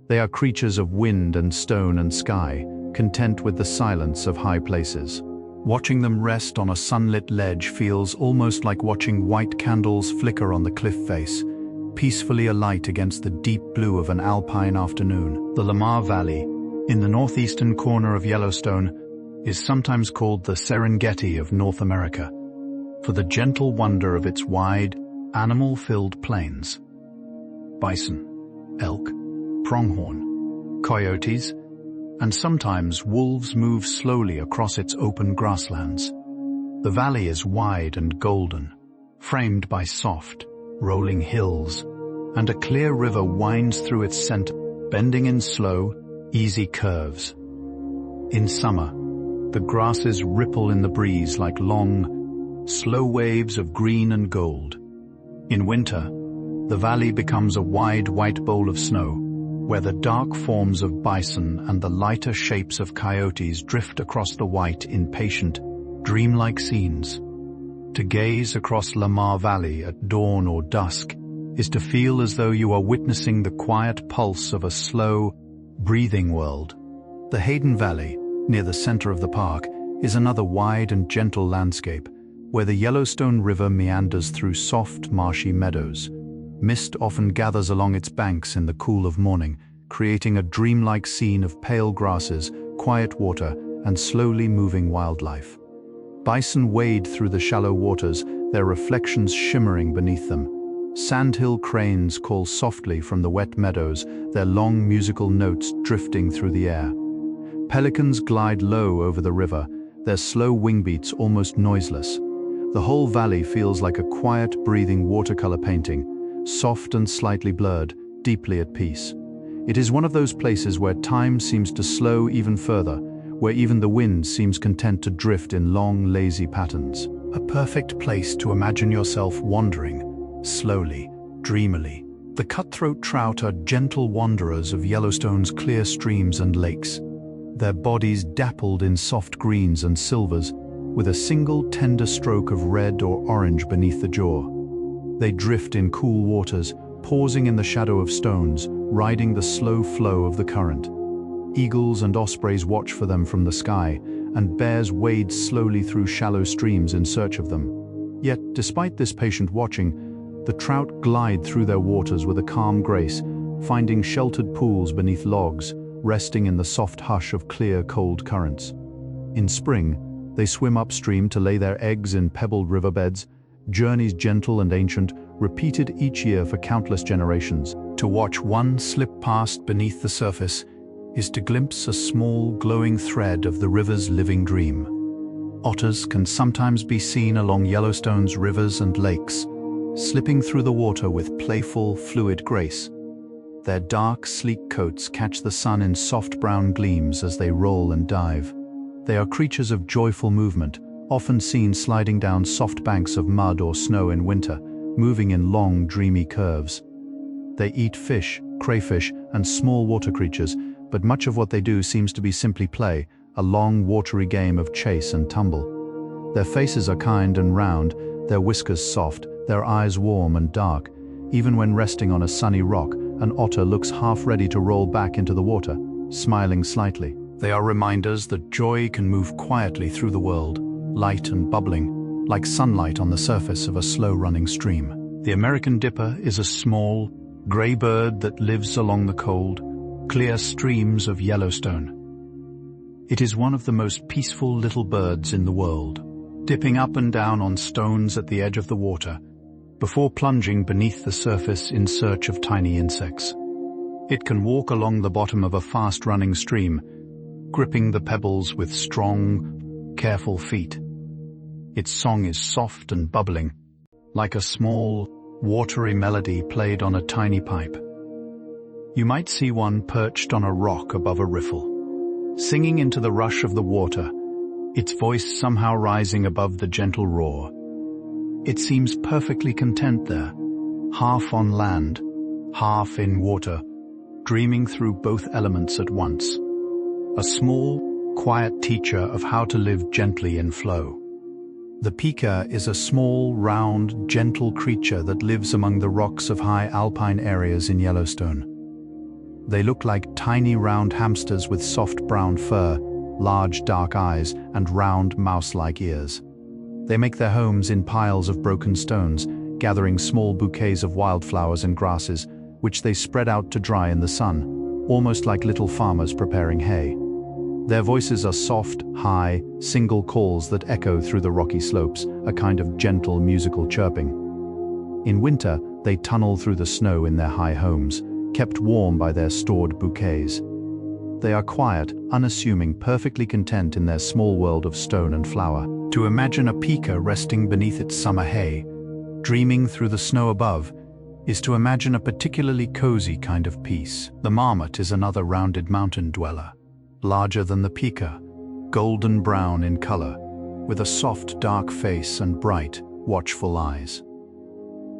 Speaker 1: They are creatures of wind and stone and sky, content with the silence of high places. Watching them rest on a sunlit ledge feels almost like watching white candles flicker on the cliff face, peacefully alight against the deep blue of an alpine afternoon. The Lamar Valley, in the northeastern corner of Yellowstone, is sometimes called the Serengeti of North America, for the gentle wonder of its wide, animal-filled plains. Bison, elk, pronghorn, coyotes, and sometimes wolves move slowly across its open grasslands. The valley is wide and golden, framed by soft, rolling hills, and a clear river winds through its center, bending in slow, easy curves. In summer, the grasses ripple in the breeze like long, slow waves of green and gold. In winter, the valley becomes a wide white bowl of snow, where the dark forms of bison and the lighter shapes of coyotes drift across the white in patient, dreamlike scenes. To gaze across Lamar Valley at dawn or dusk is to feel as though you are witnessing the quiet pulse of a slow, breathing world. The Hayden Valley, near the center of the park, is another wide and gentle landscape, where the Yellowstone River meanders through soft, marshy meadows. Mist often gathers along its banks in the cool of morning, creating a dreamlike scene of pale grasses, quiet water, and slowly moving wildlife. Bison wade through the shallow waters, their reflections shimmering beneath them. Sandhill cranes call softly from the wet meadows, their long musical notes drifting through the air. Pelicans glide low over the river, their slow wing beats almost noiseless. The whole valley feels like a quiet, breathing watercolor painting, soft and slightly blurred, deeply at peace. It is one of those places where time seems to slow even further, where even the wind seems content to drift in long, lazy patterns. A perfect place to imagine yourself wandering, slowly, dreamily. The cutthroat trout are gentle wanderers of Yellowstone's clear streams and lakes, their bodies dappled in soft greens and silvers, with a single tender stroke of red or orange beneath the jaw. They drift in cool waters, pausing in the shadow of stones, riding the slow flow of the current. Eagles and ospreys watch for them from the sky, and bears wade slowly through shallow streams in search of them. Yet, despite this patient watching, the trout glide through their waters with a calm grace, finding sheltered pools beneath logs, resting in the soft hush of clear, cold currents. In spring, they swim upstream to lay their eggs in pebbled riverbeds, journeys gentle and ancient, repeated each year for countless generations. To watch one slip past beneath the surface is to glimpse a small, glowing thread of the river's living dream. Otters can sometimes be seen along Yellowstone's rivers and lakes, slipping through the water with playful, fluid grace. Their dark, sleek coats catch the sun in soft brown gleams as they roll and dive. They are creatures of joyful movement, often seen sliding down soft banks of mud or snow in winter, moving in long, dreamy curves. They eat fish, crayfish, and small water creatures, but much of what they do seems to be simply play, a long, watery game of chase and tumble. Their faces are kind and round, their whiskers soft, their eyes warm and dark. Even when resting on a sunny rock, an otter looks half ready to roll back into the water, smiling slightly. They are reminders that joy can move quietly through the world, light and bubbling, like sunlight on the surface of a slow-running stream. The American dipper is a small, gray bird that lives along the cold, clear streams of Yellowstone. It is one of the most peaceful little birds in the world, dipping up and down on stones at the edge of the water, before plunging beneath the surface in search of tiny insects. It can walk along the bottom of a fast-running stream, gripping the pebbles with strong, careful feet. Its song is soft and bubbling, like a small, watery melody played on a tiny pipe. You might see one perched on a rock above a riffle, singing into the rush of the water, its voice somehow rising above the gentle roar. It seems perfectly content there, half on land, half in water, dreaming through both elements at once. A small, quiet teacher of how to live gently in flow. The pika is a small, round, gentle creature that lives among the rocks of high alpine areas in Yellowstone. They look like tiny round hamsters with soft brown fur, large dark eyes, and round mouse-like ears. They make their homes in piles of broken stones, gathering small bouquets of wildflowers and grasses, which they spread out to dry in the sun, almost like little farmers preparing hay. Their voices are soft, high, single calls that echo through the rocky slopes, a kind of gentle musical chirping. In winter, they tunnel through the snow in their high homes, kept warm by their stored bouquets. They are quiet, unassuming, perfectly content in their small world of stone and flower. To imagine a pika resting beneath its summer hay, dreaming through the snow above, is to imagine a particularly cozy kind of peace. The marmot is another rounded mountain dweller, larger than the pika, golden brown in color, with a soft, dark face and bright, watchful eyes.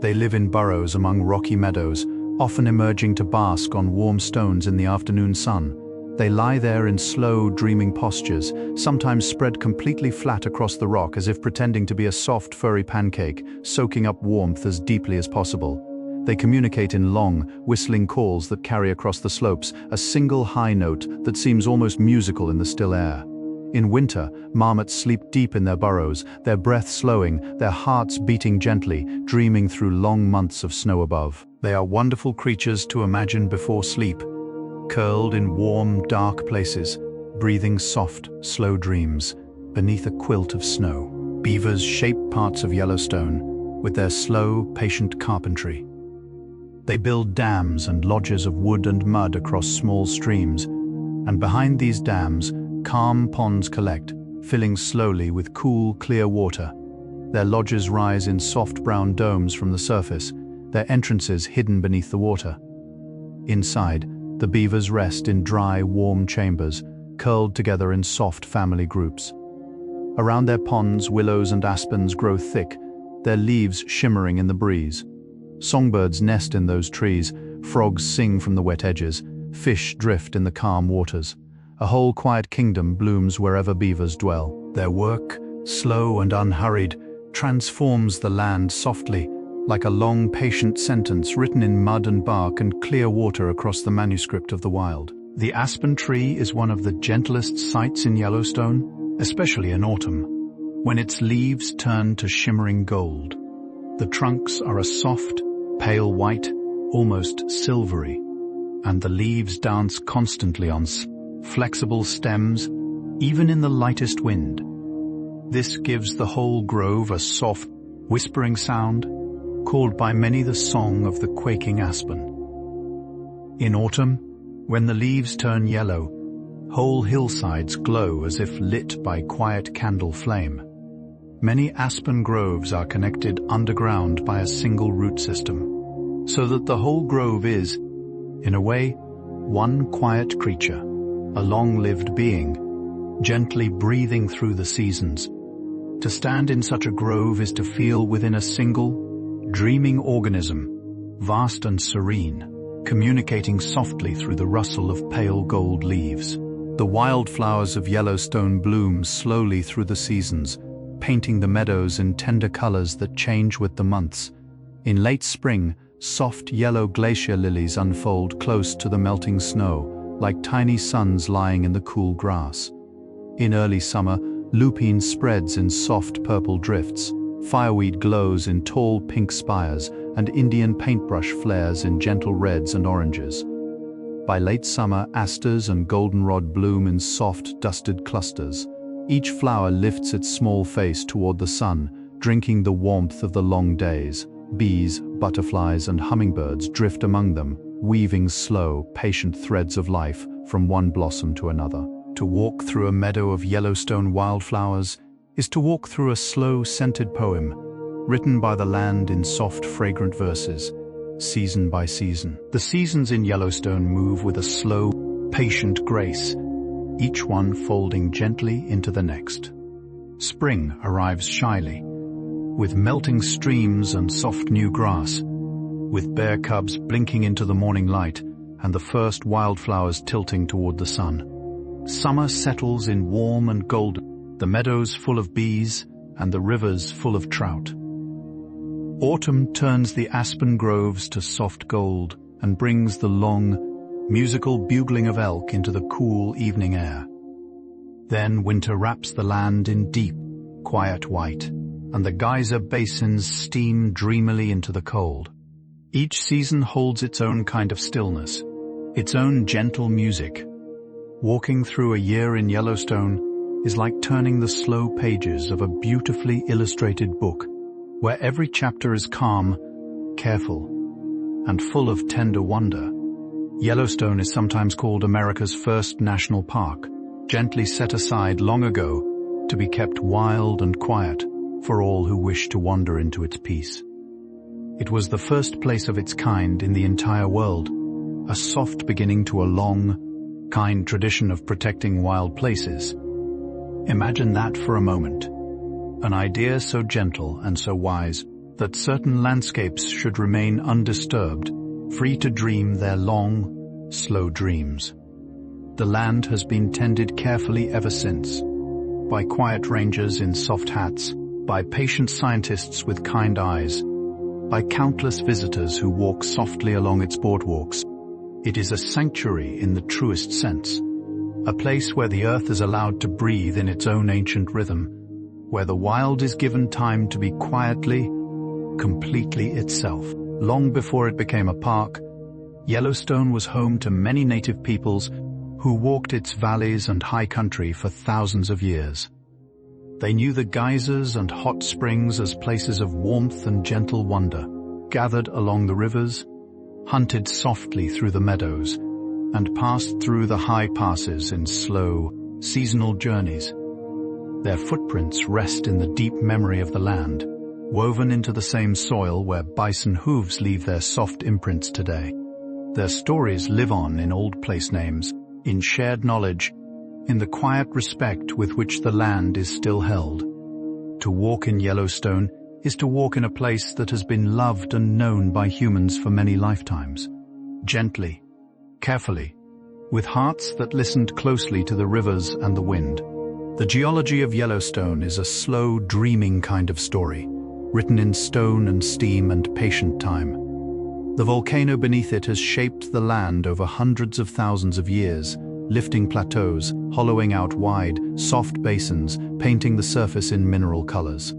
Speaker 1: They live in burrows among rocky meadows, often emerging to bask on warm stones in the afternoon sun. They lie there in slow, dreaming postures, sometimes spread completely flat across the rock as if pretending to be a soft, furry pancake, soaking up warmth as deeply as possible. They communicate in long, whistling calls that carry across the slopes, a single high note that seems almost musical in the still air. In winter, marmots sleep deep in their burrows, their breath slowing, their hearts beating gently, dreaming through long months of snow above. They are wonderful creatures to imagine before sleep, curled in warm, dark places, breathing soft, slow dreams beneath a quilt of snow. Beavers shape parts of Yellowstone with their slow, patient carpentry. They build dams and lodges of wood and mud across small streams, and behind these dams, calm ponds collect, filling slowly with cool, clear water. Their lodges rise in soft brown domes from the surface, their entrances hidden beneath the water. Inside, the beavers rest in dry, warm chambers, curled together in soft family groups. Around their ponds, willows and aspens grow thick, their leaves shimmering in the breeze. Songbirds nest in those trees, frogs sing from the wet edges, fish drift in the calm waters. A whole quiet kingdom blooms wherever beavers dwell. Their work, slow and unhurried, transforms the land softly, like a long, patient sentence written in mud and bark and clear water across the manuscript of the wild. The aspen tree is one of the gentlest sights in Yellowstone, especially in autumn, when its leaves turn to shimmering gold. The trunks are a soft, pale white, almost silvery, and the leaves dance constantly on flexible stems, even in the lightest wind. This gives the whole grove a soft, whispering sound, called by many the song of the quaking aspen. In autumn, when the leaves turn yellow, whole hillsides glow as if lit by quiet candle flame. Many aspen groves are connected underground by a single root system, so that the whole grove is, in a way, one quiet creature, a long-lived being, gently breathing through the seasons. To stand in such a grove is to feel within a single, dreaming organism, vast and serene, communicating softly through the rustle of pale gold leaves. The wildflowers of Yellowstone bloom slowly through the seasons, painting the meadows in tender colors that change with the months. In late spring, soft yellow glacier lilies unfold close to the melting snow, like tiny suns lying in the cool grass. In early summer, lupine spreads in soft purple drifts, fireweed glows in tall pink spires, and Indian paintbrush flares in gentle reds and oranges. By late summer, asters and goldenrod bloom in soft, dusted clusters. Each flower lifts its small face toward the sun, drinking the warmth of the long days. Bees, butterflies, and hummingbirds drift among them, weaving slow, patient threads of life from one blossom to another. To walk through a meadow of Yellowstone wildflowers is to walk through a slow, scented poem, written by the land in soft, fragrant verses, season by season. The seasons in Yellowstone move with a slow, patient grace, each one folding gently into the next. Spring arrives shyly, with melting streams and soft new grass, with bear cubs blinking into the morning light and the first wildflowers tilting toward the sun. Summer settles in warm and golden, the meadows full of bees and the rivers full of trout. Autumn turns the aspen groves to soft gold and brings the long, musical bugling of elk into the cool evening air. Then winter wraps the land in deep, quiet white, and the geyser basins steam dreamily into the cold. Each season holds its own kind of stillness, its own gentle music. Walking through a year in Yellowstone is like turning the slow pages of a beautifully illustrated book, where every chapter is calm, careful, and full of tender wonder. Yellowstone is sometimes called America's first national park, gently set aside long ago to be kept wild and quiet for all who wish to wander into its peace. It was the first place of its kind in the entire world, a soft beginning to a long, kind tradition of protecting wild places. Imagine that for a moment. An idea so gentle and so wise that certain landscapes should remain undisturbed, free to dream their long, slow dreams. The land has been tended carefully ever since, by quiet rangers in soft hats, by patient scientists with kind eyes, by countless visitors who walk softly along its boardwalks. It is a sanctuary in the truest sense, a place where the earth is allowed to breathe in its own ancient rhythm, where the wild is given time to be quietly, completely itself. Long before it became a park, Yellowstone was home to many native peoples who walked its valleys and high country for thousands of years. They knew the geysers and hot springs as places of warmth and gentle wonder, gathered along the rivers, hunted softly through the meadows, and passed through the high passes in slow, seasonal journeys. Their footprints rest in the deep memory of the land, woven into the same soil where bison hooves leave their soft imprints today. Their stories live on in old place names, in shared knowledge, in the quiet respect with which the land is still held. To walk in Yellowstone is to walk in a place that has been loved and known by humans for many lifetimes. Gently, carefully, with hearts that listened closely to the rivers and the wind. The geology of Yellowstone is a slow, dreaming kind of story, written in stone and steam and patient time. The volcano beneath it has shaped the land over hundreds of thousands of years, lifting plateaus, hollowing out wide, soft basins, painting the surface in mineral colors.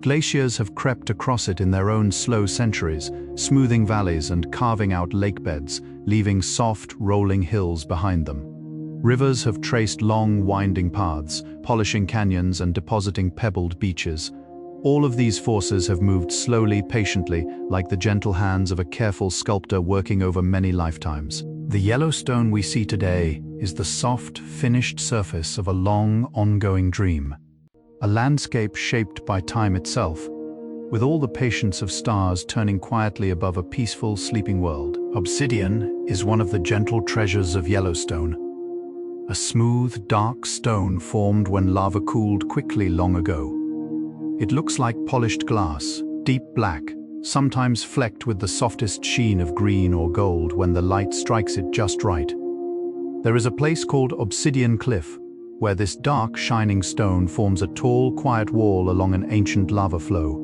Speaker 1: Glaciers have crept across it in their own slow centuries, smoothing valleys and carving out lake beds, leaving soft, rolling hills behind them. Rivers have traced long, winding paths, polishing canyons and depositing pebbled beaches. All of these forces have moved slowly, patiently, like the gentle hands of a careful sculptor working over many lifetimes. The Yellowstone we see today is the soft, finished surface of a long, ongoing dream. A landscape shaped by time itself, with all the patience of stars turning quietly above a peaceful, sleeping world. Obsidian is one of the gentle treasures of Yellowstone. A smooth, dark stone formed when lava cooled quickly long ago. It looks like polished glass, deep black, sometimes flecked with the softest sheen of green or gold when the light strikes it just right. There is a place called Obsidian Cliff, where this dark, shining stone forms a tall, quiet wall along an ancient lava flow.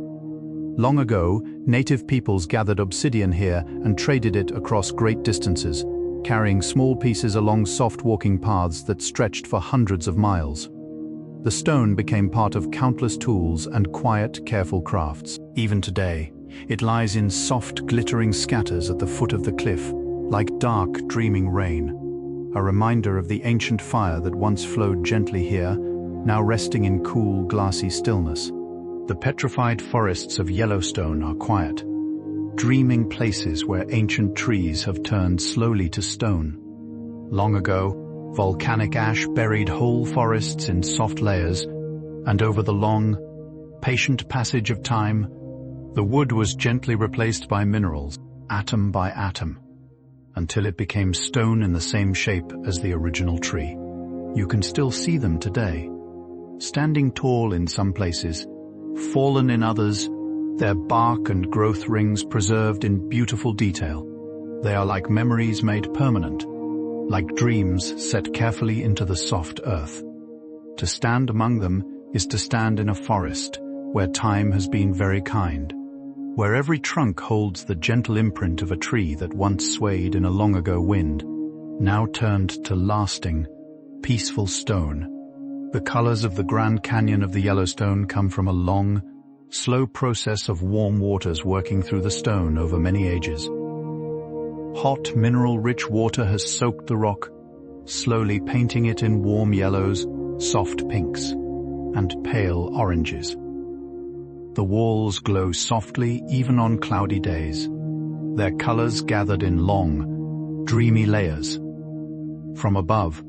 Speaker 1: Long ago, native peoples gathered obsidian here and traded it across great distances, carrying small pieces along soft walking paths that stretched for hundreds of miles. The stone became part of countless tools and quiet, careful crafts. Even today, it lies in soft, glittering scatters at the foot of the cliff, like dark, dreaming rain, a reminder of the ancient fire that once flowed gently here, now resting in cool, glassy stillness. The petrified forests of Yellowstone are quiet, dreaming places where ancient trees have turned slowly to stone. Long ago, volcanic ash buried whole forests in soft layers, and over the long, patient passage of time, the wood was gently replaced by minerals, atom by atom, until it became stone in the same shape as the original tree. You can still see them today, standing tall in some places, fallen in others, their bark and growth rings preserved in beautiful detail. They are like memories made permanent, like dreams set carefully into the soft earth. To stand among them is to stand in a forest where time has been very kind, where every trunk holds the gentle imprint of a tree that once swayed in a long-ago wind, now turned to lasting, peaceful stone. The colors of the Grand Canyon of the Yellowstone come from a long, slow process of warm waters working through the stone over many ages. Hot, mineral-rich water has soaked the rock, slowly painting it in warm yellows, soft pinks, and pale oranges. The walls glow softly even on cloudy days, their colors gathered in long, dreamy layers. From above,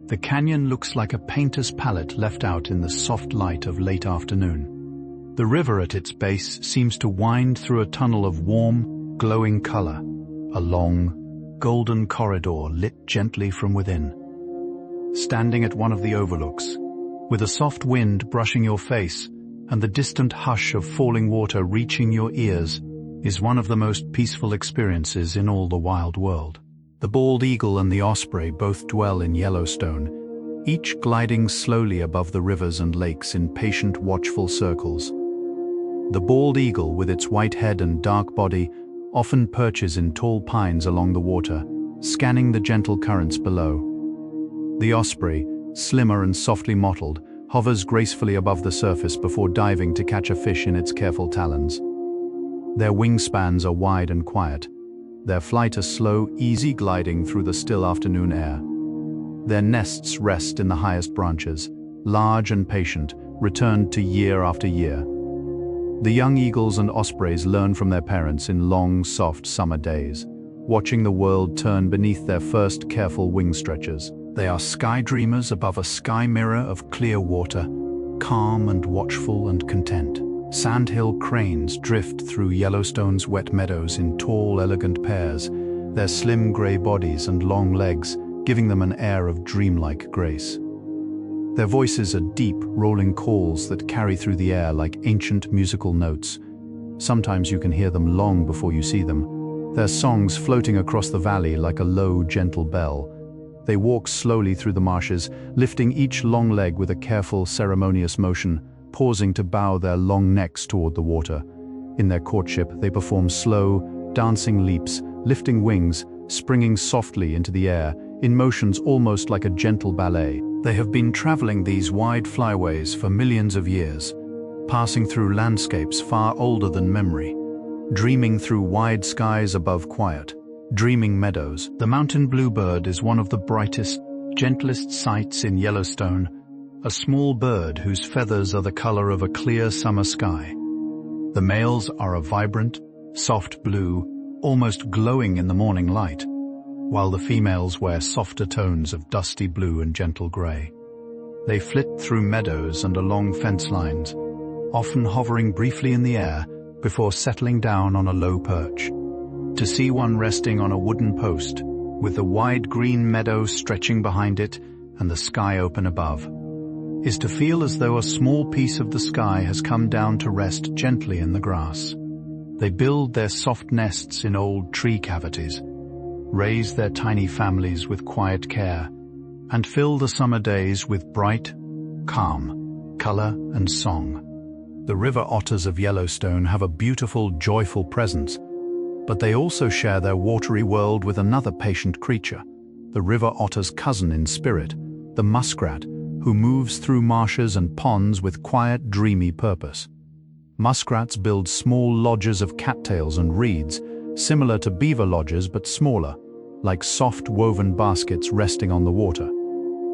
Speaker 1: the canyon looks like a painter's palette left out in the soft light of late afternoon. The river at its base seems to wind through a tunnel of warm, glowing color, a long, golden corridor lit gently from within. Standing at one of the overlooks, with a soft wind brushing your face, and the distant hush of falling water reaching your ears is one of the most peaceful experiences in all the wild world. The bald eagle and the osprey both dwell in Yellowstone, each gliding slowly above the rivers and lakes in patient, watchful circles. The bald eagle, with its white head and dark body, often perches in tall pines along the water, scanning the gentle currents below. The osprey, slimmer and softly mottled, hovers gracefully above the surface before diving to catch a fish in its careful talons. Their wingspans are wide and quiet, their flight a slow, easy gliding through the still afternoon air. Their nests rest in the highest branches, large and patient, returned to year after year. The young eagles and ospreys learn from their parents in long, soft summer days, watching the world turn beneath their first careful wing stretches. They are sky dreamers above a sky mirror of clear water, calm and watchful and content. Sandhill cranes drift through Yellowstone's wet meadows in tall, elegant pairs, their slim gray bodies and long legs giving them an air of dreamlike grace. Their voices are deep, rolling calls that carry through the air like ancient musical notes. Sometimes you can hear them long before you see them, their songs floating across the valley like a low, gentle bell. They walk slowly through the marshes, lifting each long leg with a careful, ceremonious motion, pausing to bow their long necks toward the water. In their courtship, they perform slow, dancing leaps, lifting wings, springing softly into the air, in motions almost like a gentle ballet. They have been traveling these wide flyways for millions of years, passing through landscapes far older than memory, dreaming through wide skies above quiet, dreaming meadows. The mountain bluebird is one of the brightest, gentlest sights in Yellowstone, a small bird whose feathers are the color of a clear summer sky. The males are a vibrant, soft blue, almost glowing in the morning light, while the females wear softer tones of dusty blue and gentle gray. They flit through meadows and along fence lines, often hovering briefly in the air before settling down on a low perch. To see one resting on a wooden post, with the wide green meadow stretching behind it and the sky open above, is to feel as though a small piece of the sky has come down to rest gently in the grass. They build their soft nests in old tree cavities, raise their tiny families with quiet care, and fill the summer days with bright, calm color and song. The river otters of Yellowstone have a beautiful, joyful presence, but they also share their watery world with another patient creature, the river otter's cousin in spirit, the muskrat, who moves through marshes and ponds with quiet, dreamy purpose. Muskrats build small lodges of cattails and reeds, similar to beaver lodges but smaller, like soft woven baskets resting on the water.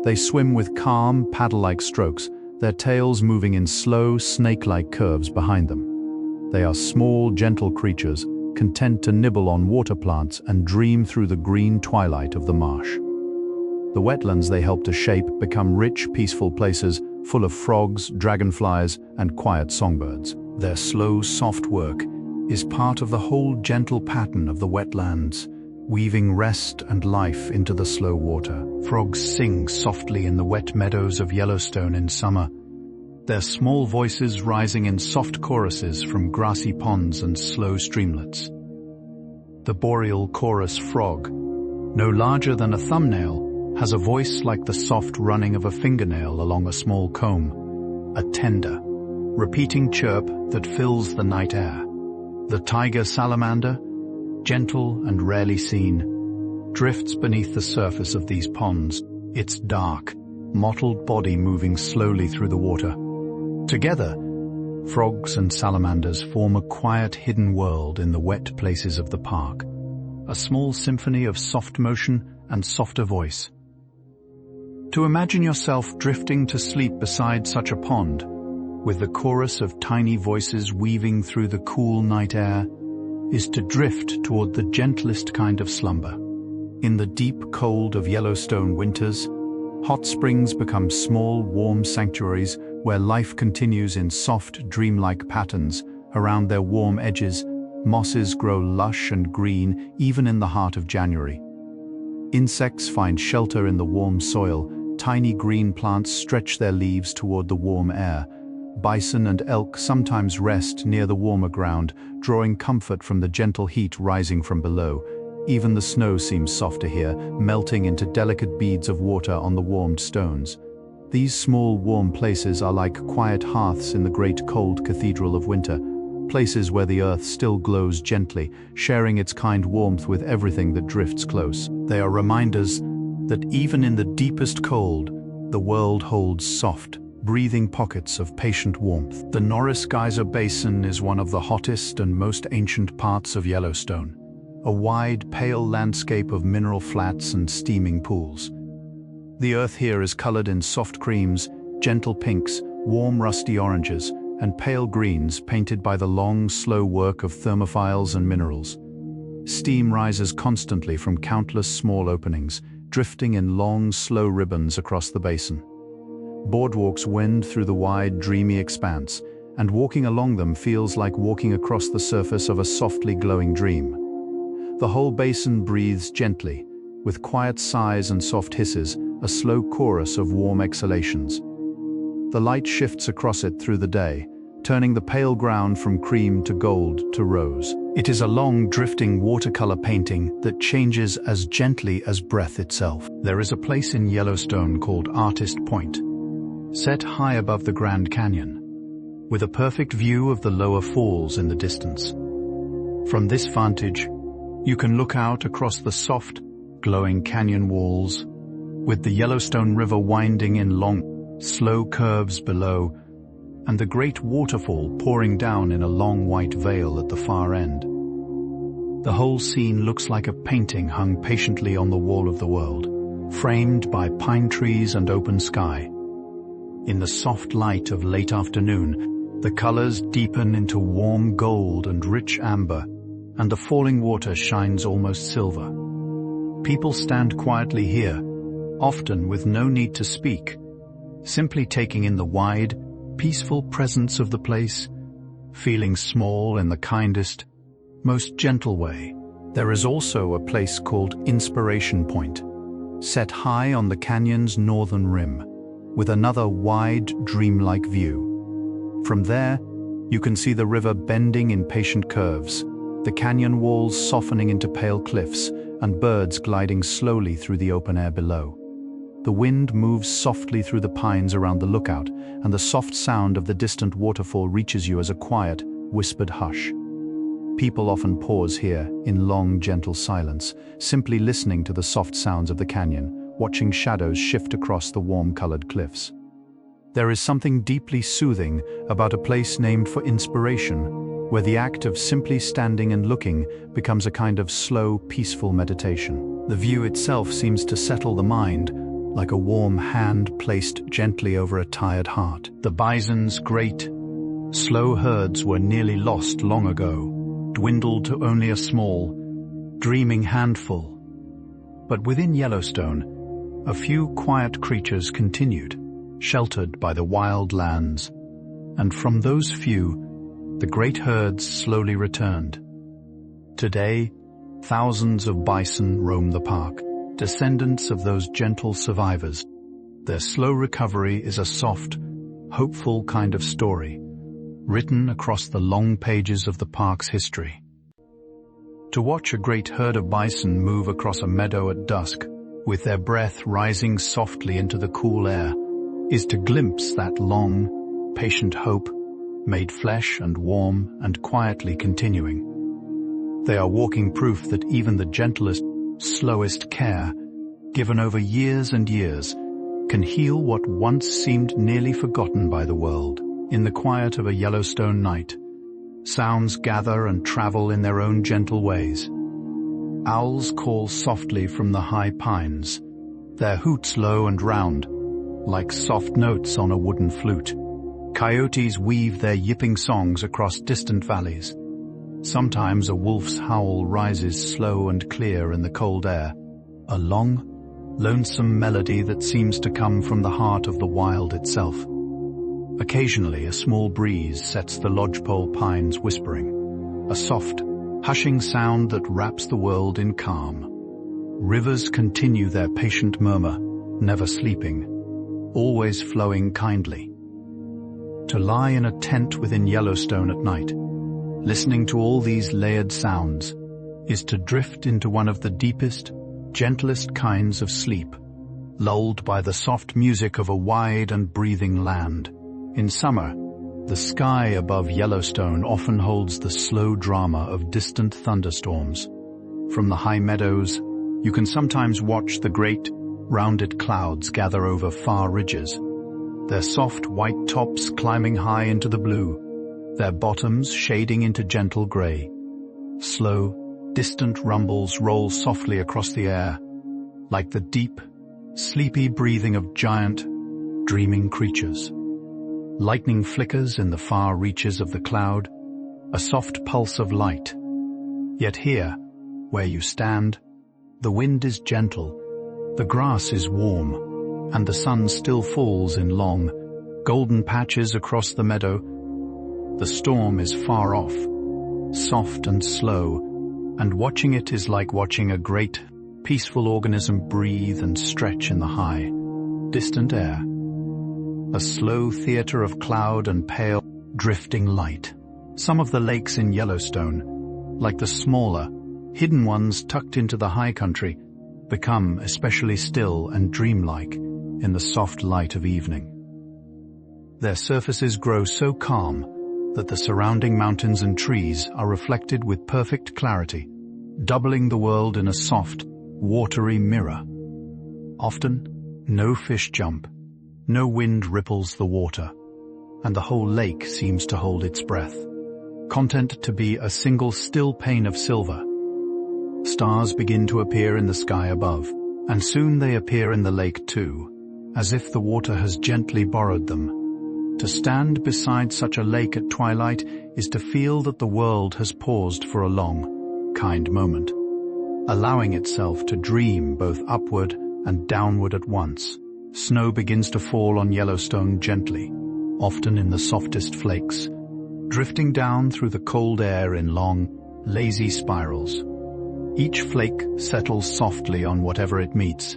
Speaker 1: They swim with calm, paddle-like strokes, their tails moving in slow, snake-like curves behind them. They are small, gentle creatures, content to nibble on water plants and dream through the green twilight of the marsh. The wetlands they help to shape become rich, peaceful places full of frogs, dragonflies, and quiet songbirds. Their slow, soft work is part of the whole gentle pattern of the wetlands, weaving rest and life into the slow water. Frogs sing softly in the wet meadows of Yellowstone in summer, their small voices rising in soft choruses from grassy ponds and slow streamlets. The boreal chorus frog, no larger than a thumbnail, has a voice like the soft running of a fingernail along a small comb, a tender, repeating chirp that fills the night air. The tiger salamander, gentle and rarely seen, drifts beneath the surface of these ponds, its dark, mottled body moving slowly through the water. Together, frogs and salamanders form a quiet, hidden world in the wet places of the park, a small symphony of soft motion and softer voice. To imagine yourself drifting to sleep beside such a pond, with the chorus of tiny voices weaving through the cool night air, is to drift toward the gentlest kind of slumber. In the deep cold of Yellowstone winters, hot springs become small, warm sanctuaries where life continues in soft, dreamlike patterns. Around their warm edges, mosses grow lush and green even in the heart of January. Insects find shelter in the warm soil, tiny green plants stretch their leaves toward the warm air. bison and elk sometimes rest near the warmer ground, drawing comfort from the gentle heat rising from below. Even the snow seems softer here, melting into delicate beads of water on the warmed stones. These small, warm places are like quiet hearths in the great cold cathedral of winter, places where the earth still glows gently, sharing its kind warmth with everything that drifts close. They are reminders that even in the deepest cold, the world holds soft, breathing pockets of patient warmth. The Norris Geyser Basin is one of the hottest and most ancient parts of Yellowstone, a wide, pale landscape of mineral flats and steaming pools. The earth here is colored in soft creams, gentle pinks, warm rusty oranges, and pale greens painted by the long, slow work of thermophiles and minerals. Steam rises constantly from countless small openings, drifting in long, slow ribbons across the basin. Boardwalks wind through the wide, dreamy expanse, and walking along them feels like walking across the surface of a softly glowing dream. The whole basin breathes gently, with quiet sighs and soft hisses, a slow chorus of warm exhalations. The light shifts across it through the day, turning the pale ground from cream to gold to rose. It is a long, drifting watercolor painting that changes as gently as breath itself. There is a place in Yellowstone called Artist Point, set high above the Grand Canyon, with a perfect view of the lower falls in the distance. From this vantage, you can look out across the soft, glowing canyon walls, with the Yellowstone River winding in long, slow curves below, and the great waterfall pouring down in a long white veil at the far end. The whole scene looks like a painting hung patiently on the wall of the world, framed by pine trees and open sky. In the soft light of late afternoon, the colors deepen into warm gold and rich amber, and the falling water shines almost silver. People stand quietly here, often with no need to speak, simply taking in the wide, peaceful presence of the place, feeling small in the kindest, most gentle way. There is also a place called Inspiration Point, set high on the canyon's northern rim, with another wide, dreamlike view. From there, you can see the river bending in patient curves, the canyon walls softening into pale cliffs, and birds gliding slowly through the open air below. The wind moves softly through the pines around the lookout, and the soft sound of the distant waterfall reaches you as a quiet, whispered hush. People often pause here in long, gentle silence, simply listening to the soft sounds of the canyon, watching shadows shift across the warm-colored cliffs. There is something deeply soothing about a place named for inspiration, where the act of simply standing and looking becomes a kind of slow, peaceful meditation. The view itself seems to settle the mind, like a warm hand placed gently over a tired heart. The bison's great, slow herds were nearly lost long ago, dwindled to only a small, dreaming handful. But within Yellowstone, a few quiet creatures continued, sheltered by the wild lands, and from those few, the great herds slowly returned. Today, thousands of bison roam the park, descendants of those gentle survivors. Their slow recovery is a soft, hopeful kind of story, written across the long pages of the park's history. To watch a great herd of bison move across a meadow at dusk, with their breath rising softly into the cool air, is to glimpse that long, patient hope, made flesh and warm and quietly continuing. They are walking proof that even the gentlest, slowest care, given over years and years, can heal what once seemed nearly forgotten by the world. In the quiet of a Yellowstone night, sounds gather and travel in their own gentle ways. Owls call softly from the high pines, their hoots low and round, like soft notes on a wooden flute. Coyotes weave their yipping songs across distant valleys. Sometimes a wolf's howl rises slow and clear in the cold air, a long, lonesome melody that seems to come from the heart of the wild itself. Occasionally, a small breeze sets the lodgepole pines whispering, a soft, hushing sound that wraps the world in calm. Rivers continue their patient murmur, never sleeping, always flowing kindly. To lie in a tent within Yellowstone at night, listening to all these layered sounds, is to drift into one of the deepest, gentlest kinds of sleep, lulled by the soft music of a wide and breathing land. In summer, the sky above Yellowstone often holds the slow drama of distant thunderstorms. From the high meadows, you can sometimes watch the great, rounded clouds gather over far ridges, their soft white tops climbing high into the blue, their bottoms shading into gentle gray. Slow, distant rumbles roll softly across the air, like the deep, sleepy breathing of giant, dreaming creatures. Lightning flickers in the far reaches of the cloud, a soft pulse of light. Yet here, where you stand, the wind is gentle, the grass is warm, and the sun still falls in long, golden patches across the meadow. The storm is far off, soft and slow, and watching it is like watching a great, peaceful organism breathe and stretch in the high, distant air. A slow theater of cloud and pale, drifting light. Some of the lakes in Yellowstone, like the smaller, hidden ones tucked into the high country, become especially still and dreamlike in the soft light of evening. Their surfaces grow so calm that the surrounding mountains and trees are reflected with perfect clarity, doubling the world in a soft, watery mirror. Often, no fish jump, no wind ripples the water, and the whole lake seems to hold its breath, content to be a single still pane of silver. Stars begin to appear in the sky above, and soon they appear in the lake too, as if the water has gently borrowed them. To stand beside such a lake at twilight is to feel that the world has paused for a long, kind moment, allowing itself to dream both upward and downward at once. Snow begins to fall on Yellowstone gently, often in the softest flakes, drifting down through the cold air in long, lazy spirals. Each flake settles softly on whatever it meets,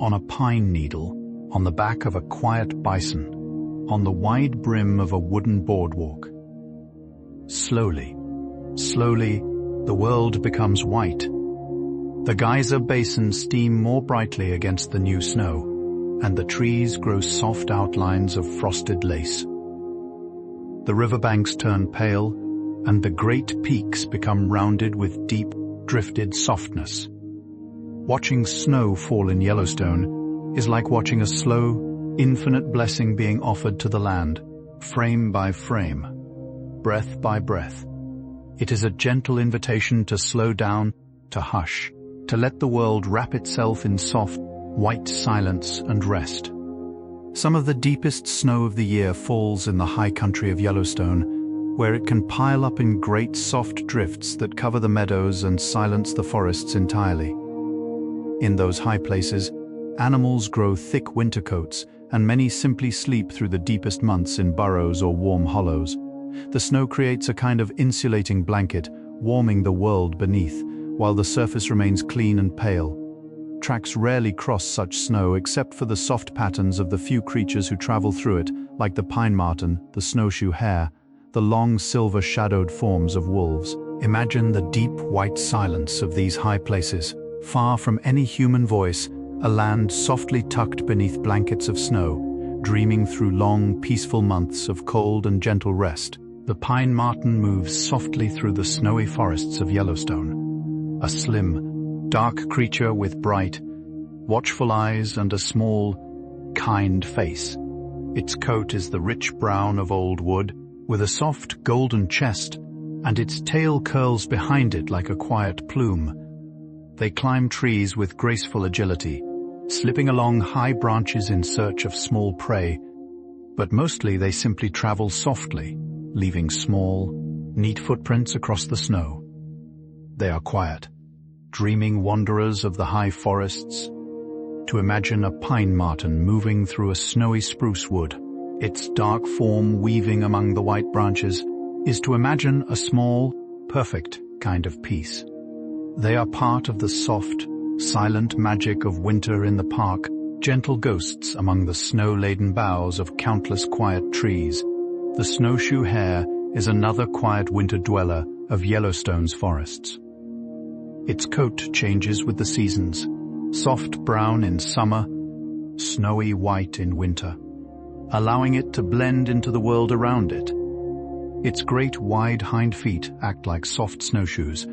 Speaker 1: on a pine needle, on the back of a quiet bison, on the wide brim of a wooden boardwalk. Slowly, the world becomes white. The geyser basins steam more brightly against the new snow, and the trees grow soft outlines of frosted lace. The riverbanks turn pale, and the great peaks become rounded with deep, drifted softness. Watching snow fall in Yellowstone is like watching a slow, infinite blessing being offered to the land, frame by frame, breath by breath. It is a gentle invitation to slow down, to hush, to let the world wrap itself in soft, white silence and rest. Some of the deepest snow of the year falls in the high country of Yellowstone, where it can pile up in great soft drifts that cover the meadows and silence the forests entirely. In those high places, animals grow thick winter coats, and many simply sleep through the deepest months in burrows or warm hollows. The snow creates a kind of insulating blanket, warming the world beneath, while the surface remains clean and pale. Tracks rarely cross such snow except for the soft patterns of the few creatures who travel through it, like the pine marten, the snowshoe hare, the long silver-shadowed forms of wolves. Imagine the deep white silence of these high places, far from any human voice, a land softly tucked beneath blankets of snow, dreaming through long, peaceful months of cold and gentle rest. The pine marten moves softly through the snowy forests of Yellowstone, a slim, dark creature with bright, watchful eyes and a small, kind face. Its coat is the rich brown of old wood, with a soft golden chest, and its tail curls behind it like a quiet plume. They climb trees with graceful agility, slipping along high branches in search of small prey, but mostly they simply travel softly, leaving small, neat footprints across the snow. They are quiet, dreaming wanderers of the high forests. To imagine a pine marten moving through a snowy spruce wood, its dark form weaving among the white branches, is to imagine a small, perfect kind of peace. They are part of the soft, silent magic of winter in the park, gentle ghosts among the snow-laden boughs of countless quiet trees, The snowshoe hare is another quiet winter dweller of Yellowstone's forests. Its coat changes with the seasons, soft brown in summer, snowy white in winter, allowing it to blend into the world around it. Its great wide hind feet act like soft snowshoes,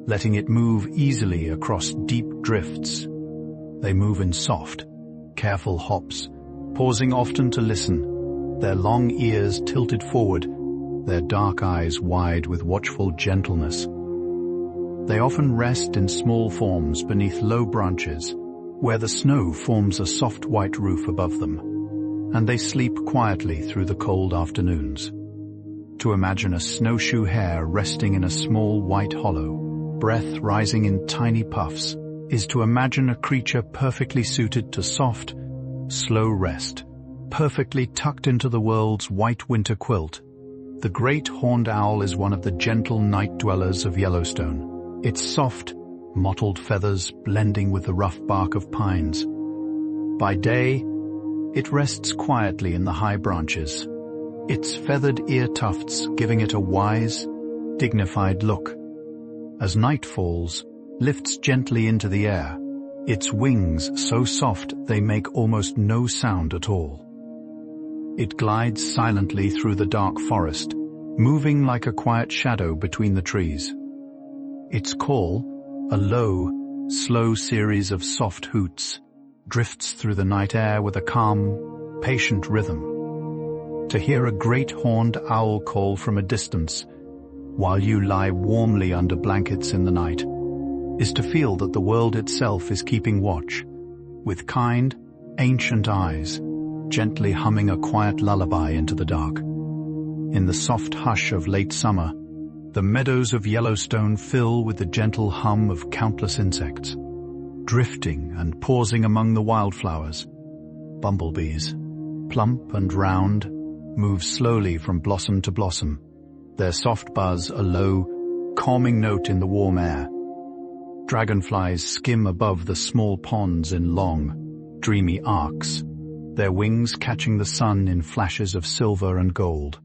Speaker 1: letting it move easily across deep drifts. They move in soft, careful hops, pausing often to listen, their long ears tilted forward, their dark eyes wide with watchful gentleness. They often rest in small forms beneath low branches, where the snow forms a soft white roof above them, and they sleep quietly through the cold afternoons. To imagine a snowshoe hare resting in a small white hollow, breath rising in tiny puffs, is to imagine a creature perfectly suited to soft, slow rest, perfectly tucked into the world's white winter quilt. The great horned owl is one of the gentle night dwellers of Yellowstone, its soft, mottled feathers blending with the rough bark of pines. By day, it rests quietly in the high branches, its feathered ear tufts giving it a wise, dignified look. As night falls, lifts gently into the air, its wings so soft they make almost no sound at all. It glides silently through the dark forest, moving like a quiet shadow between the trees. Its call, a low, slow series of soft hoots, drifts through the night air with a calm, patient rhythm. To hear a great horned owl call from a distance, while you lie warmly under blankets in the night, is to feel that the world itself is keeping watch, with kind, ancient eyes, gently humming a quiet lullaby into the dark. In the soft hush of late summer, the meadows of Yellowstone fill with the gentle hum of countless insects, drifting and pausing among the wildflowers. Bumblebees, plump and round, move slowly from blossom to blossom, their soft buzz a low, calming note in the warm air. Dragonflies skim above the small ponds in long, dreamy arcs, their wings catching the sun in flashes of silver and gold.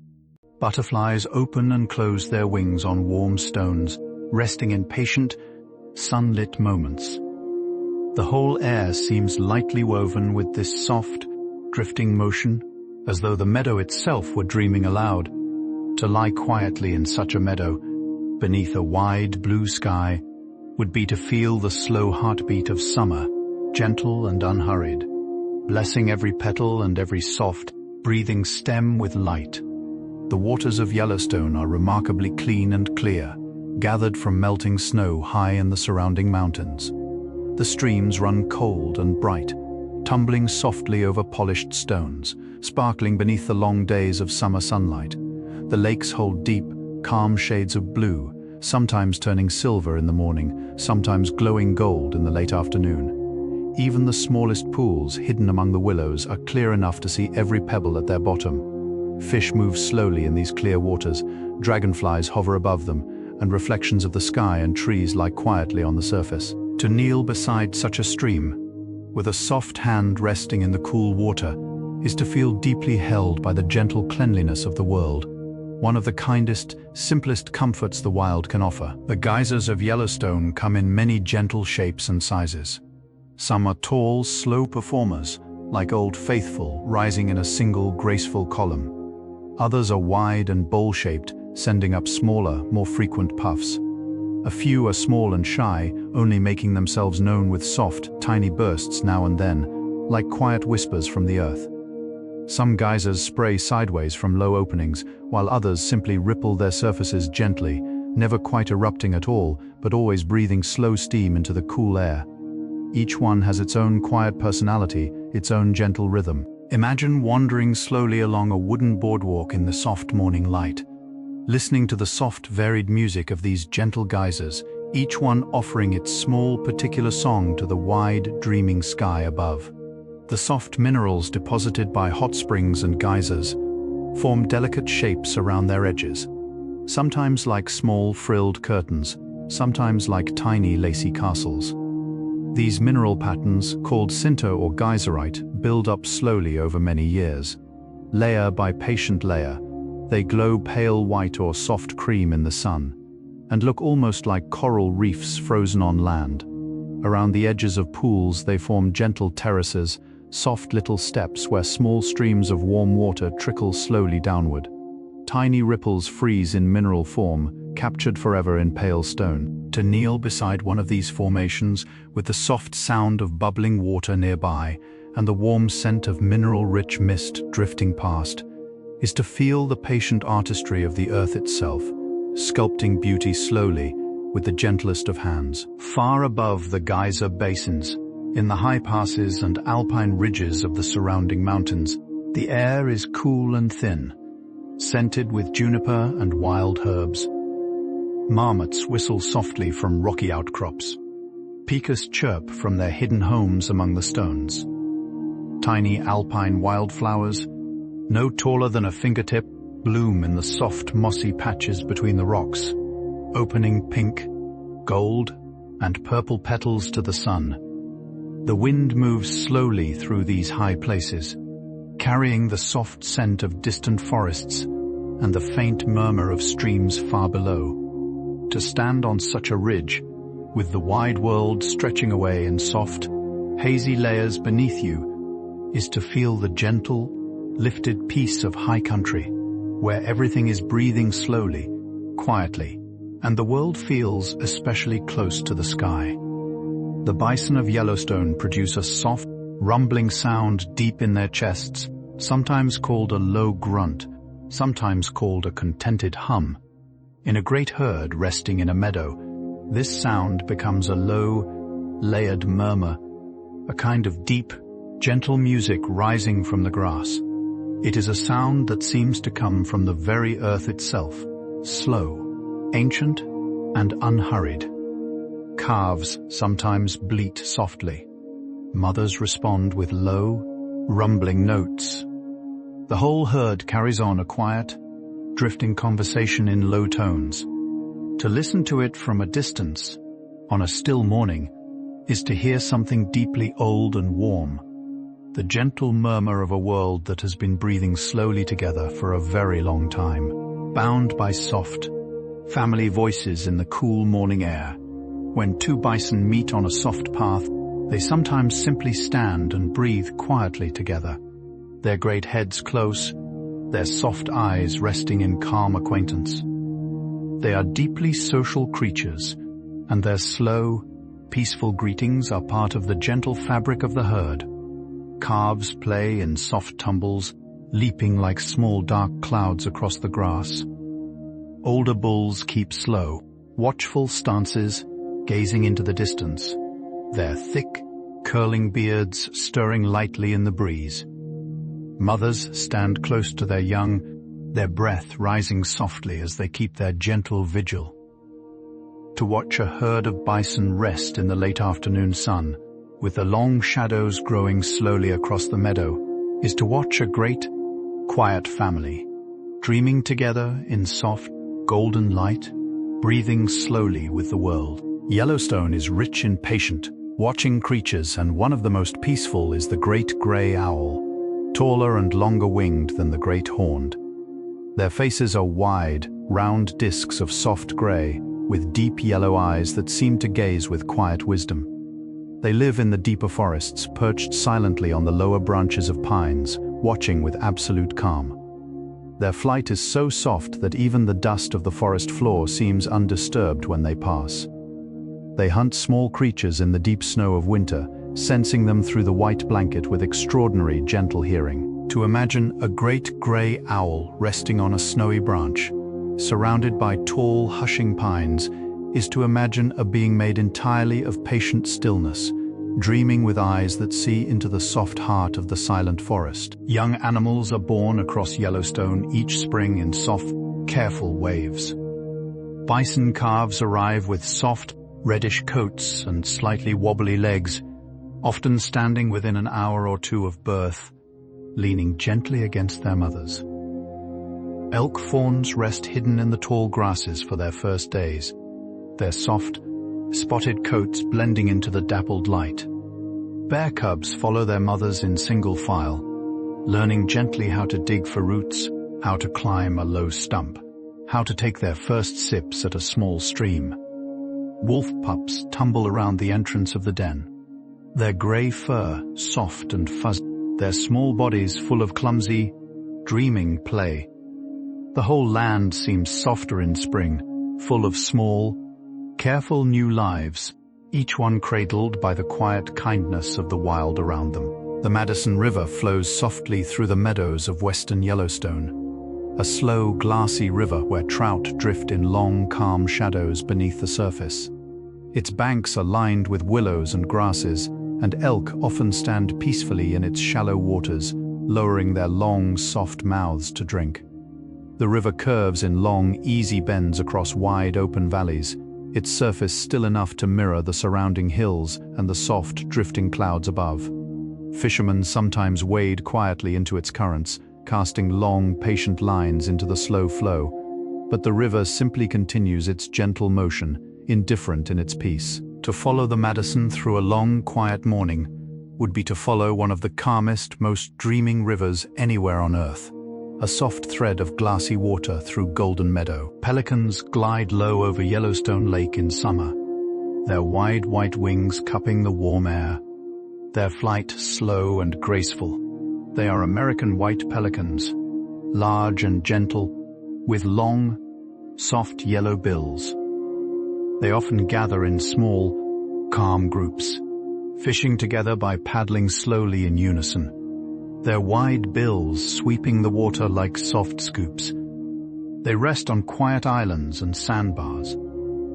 Speaker 1: Butterflies open and close their wings on warm stones, resting in patient, sunlit moments. The whole air seems lightly woven with this soft, drifting motion, as though the meadow itself were dreaming aloud. To lie quietly in such a meadow, beneath a wide blue sky, would be to feel the slow heartbeat of summer, gentle and unhurried, blessing every petal and every soft, breathing stem with light. The waters of Yellowstone are remarkably clean and clear, gathered from melting snow high in the surrounding mountains. The streams run cold and bright, tumbling softly over polished stones, sparkling beneath the long days of summer sunlight. The lakes hold deep, calm shades of blue, sometimes turning silver in the morning, sometimes glowing gold in the late afternoon. Even the smallest pools hidden among the willows are clear enough to see every pebble at their bottom. Fish move slowly in these clear waters, dragonflies hover above them, and reflections of the sky and trees lie quietly on the surface. To kneel beside such a stream, with a soft hand resting in the cool water, is to feel deeply held by the gentle cleanliness of the world, one of the kindest, simplest comforts the wild can offer. The geysers of Yellowstone come in many gentle shapes and sizes. Some are tall, slow performers, like Old Faithful, rising in a single, graceful column. Others are wide and bowl-shaped, sending up smaller, more frequent puffs. A few are small and shy, only making themselves known with soft, tiny bursts now and then, like quiet whispers from the earth. Some geysers spray sideways from low openings, while others simply ripple their surfaces gently, never quite erupting at all, but always breathing slow steam into the cool air. Each one has its own quiet personality, its own gentle rhythm. Imagine wandering slowly along a wooden boardwalk in the soft morning light, listening to the soft, varied music of these gentle geysers, each one offering its small, particular song to the wide, dreaming sky above. The soft minerals deposited by hot springs and geysers form delicate shapes around their edges, sometimes like small, frilled curtains, sometimes like tiny, lacy castles. These mineral patterns, called sinter or geyserite, build up slowly over many years, layer by patient layer, They glow pale white or soft cream in the sun, and look almost like coral reefs frozen on land. Around the edges of pools they form gentle terraces, soft little steps where small streams of warm water trickle slowly downward. Tiny ripples freeze in mineral form, captured forever in pale stone. To kneel beside one of these formations, with the soft sound of bubbling water nearby and the warm scent of mineral-rich mist drifting past, is to feel the patient artistry of the earth itself, sculpting beauty slowly with the gentlest of hands. Far above the geyser basins, in the high passes and alpine ridges of the surrounding mountains, the air is cool and thin, scented with juniper and wild herbs. Marmots whistle softly from rocky outcrops. Pikas chirp from their hidden homes among the stones. Tiny alpine wildflowers, no taller than a fingertip, bloom in the soft mossy patches between the rocks, opening pink, gold, and purple petals to the sun. The wind moves slowly through these high places, carrying the soft scent of distant forests and the faint murmur of streams far below. To stand on such a ridge, with the wide world stretching away in soft, hazy layers beneath you, is to feel the gentle, lifted peace of high country, where everything is breathing slowly, quietly, and the world feels especially close to the sky. The bison of Yellowstone produce a soft, rumbling sound deep in their chests, sometimes called a low grunt, sometimes called a contented hum. In a great herd resting in a meadow, this sound becomes a low, layered murmur, a kind of deep, gentle music rising from the grass. It is a sound that seems to come from the very earth itself, slow, ancient, and unhurried. Calves sometimes bleat softly. Mothers respond with low, rumbling notes. The whole herd carries on a quiet, drifting conversation in low tones. To listen to it from a distance, on a still morning, is to hear something deeply old and warm, the gentle murmur of a world that has been breathing slowly together for a very long time, bound by soft, family voices in the cool morning air. When two bison meet on a soft path, they sometimes simply stand and breathe quietly together, their great heads close, their soft eyes resting in calm acquaintance. They are deeply social creatures, and their slow, peaceful greetings are part of the gentle fabric of the herd. Calves play in soft tumbles, leaping like small dark clouds across the grass. Older bulls keep slow, watchful stances, gazing into the distance, their thick, curling beards stirring lightly in the breeze. Mothers stand close to their young, their breath rising softly as they keep their gentle vigil. To watch a herd of bison rest in the late afternoon sun, with the long shadows growing slowly across the meadow, is to watch a great, quiet family, dreaming together in soft, golden light, breathing slowly with the world. Yellowstone is rich in patient, watching creatures, and one of the most peaceful is the great gray owl, taller and longer-winged than the great horned. Their faces are wide, round discs of soft gray, with deep yellow eyes that seem to gaze with quiet wisdom. They live in the deeper forests, perched silently on the lower branches of pines, watching with absolute calm. Their flight is so soft that even the dust of the forest floor seems undisturbed when they pass. They hunt small creatures in the deep snow of winter, sensing them through the white blanket with extraordinary gentle hearing. To imagine a great gray owl resting on a snowy branch, surrounded by tall, hushing pines, is to imagine a being made entirely of patient stillness, dreaming with eyes that see into the soft heart of the silent forest. Young animals are born across Yellowstone each spring in soft, careful waves. Bison calves arrive with soft, reddish coats and slightly wobbly legs, often standing within an hour or two of birth, leaning gently against their mothers. Elk fawns rest hidden in the tall grasses for their first days, their soft, spotted coats blending into the dappled light. Bear cubs follow their mothers in single file, learning gently how to dig for roots, how to climb a low stump, how to take their first sips at a small stream. Wolf pups tumble around the entrance of the den, their grey fur soft and fuzzy, their small bodies full of clumsy, dreaming play. The whole land seems softer in spring, full of small, careful new lives, each one cradled by the quiet kindness of the wild around them. The Madison River flows softly through the meadows of western Yellowstone, a slow, glassy river where trout drift in long, calm shadows beneath the surface. Its banks are lined with willows and grasses, and elk often stand peacefully in its shallow waters, lowering their long, soft mouths to drink. The river curves in long, easy bends across wide, open valleys, its surface still enough to mirror the surrounding hills and the soft, drifting clouds above. Fishermen sometimes wade quietly into its currents, casting long, patient lines into the slow flow, but the river simply continues its gentle motion, indifferent in its peace. To follow the Madison through a long, quiet morning would be to follow one of the calmest, most dreaming rivers anywhere on Earth. A soft thread of glassy water through golden meadow. Pelicans glide low over Yellowstone Lake in summer, their wide white wings cupping the warm air, their flight slow and graceful. They are American white pelicans, large and gentle, with long, soft yellow bills. They often gather in small, calm groups, fishing together by paddling slowly in unison, their wide bills sweeping the water like soft scoops. They rest on quiet islands and sandbars,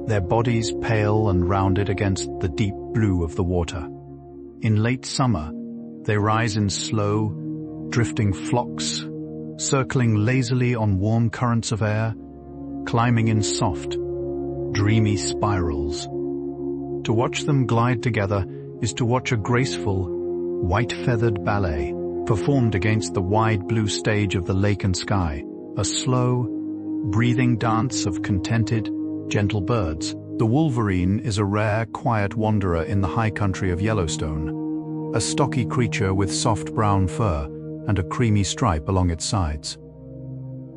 Speaker 1: their bodies pale and rounded against the deep blue of the water. In late summer, they rise in slow, drifting flocks, circling lazily on warm currents of air, climbing in soft, dreamy spirals. To watch them glide together is to watch a graceful, white-feathered ballet performed against the wide blue stage of the lake and sky, a slow, breathing dance of contented, gentle birds. The wolverine is a rare, quiet wanderer in the high country of Yellowstone, a stocky creature with soft brown fur and a creamy stripe along its sides.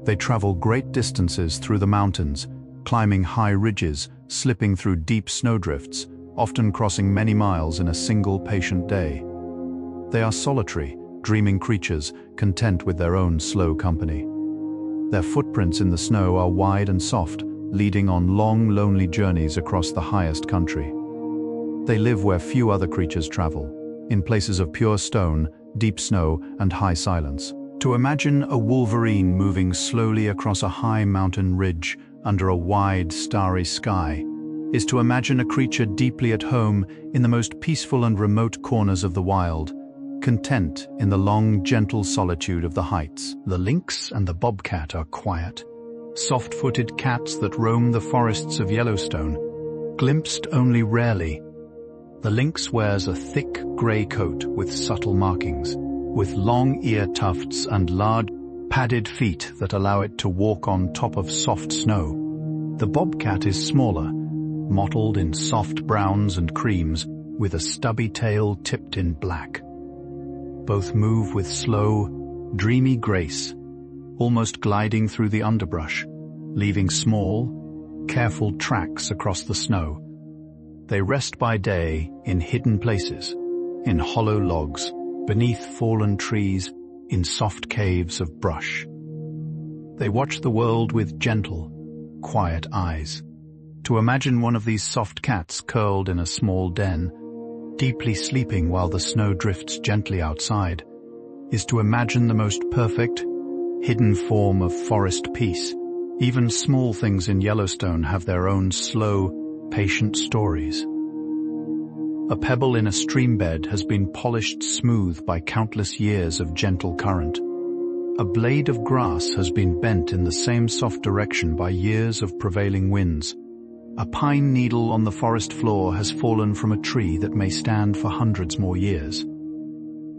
Speaker 1: They travel great distances through the mountains, climbing high ridges, slipping through deep snowdrifts, often crossing many miles in a single patient day. They are solitary, dreaming creatures, content with their own slow company. Their footprints in the snow are wide and soft, leading on long, lonely journeys across the highest country. They live where few other creatures travel, in places of pure stone, deep snow, and high silence. To imagine a wolverine moving slowly across a high mountain ridge under a wide, starry sky is to imagine a creature deeply at home in the most peaceful and remote corners of the wild, content in the long, gentle solitude of the heights. The lynx and the bobcat are quiet, soft-footed cats that roam the forests of Yellowstone, glimpsed only rarely. The lynx wears a thick grey coat with subtle markings, with long ear tufts and large, padded feet that allow it to walk on top of soft snow. The bobcat is smaller, mottled in soft browns and creams, with a stubby tail tipped in black. Both move with slow, dreamy grace, almost gliding through the underbrush, leaving small, careful tracks across the snow. They rest by day in hidden places, in hollow logs, beneath fallen trees, in soft caves of brush. They watch the world with gentle, quiet eyes. To imagine one of these soft cats curled in a small den, deeply sleeping while the snow drifts gently outside, is to imagine the most perfect, hidden form of forest peace. Even small things in Yellowstone have their own slow, patient stories. A pebble in a streambed has been polished smooth by countless years of gentle current. A blade of grass has been bent in the same soft direction by years of prevailing winds. A pine needle on the forest floor has fallen from a tree that may stand for hundreds more years.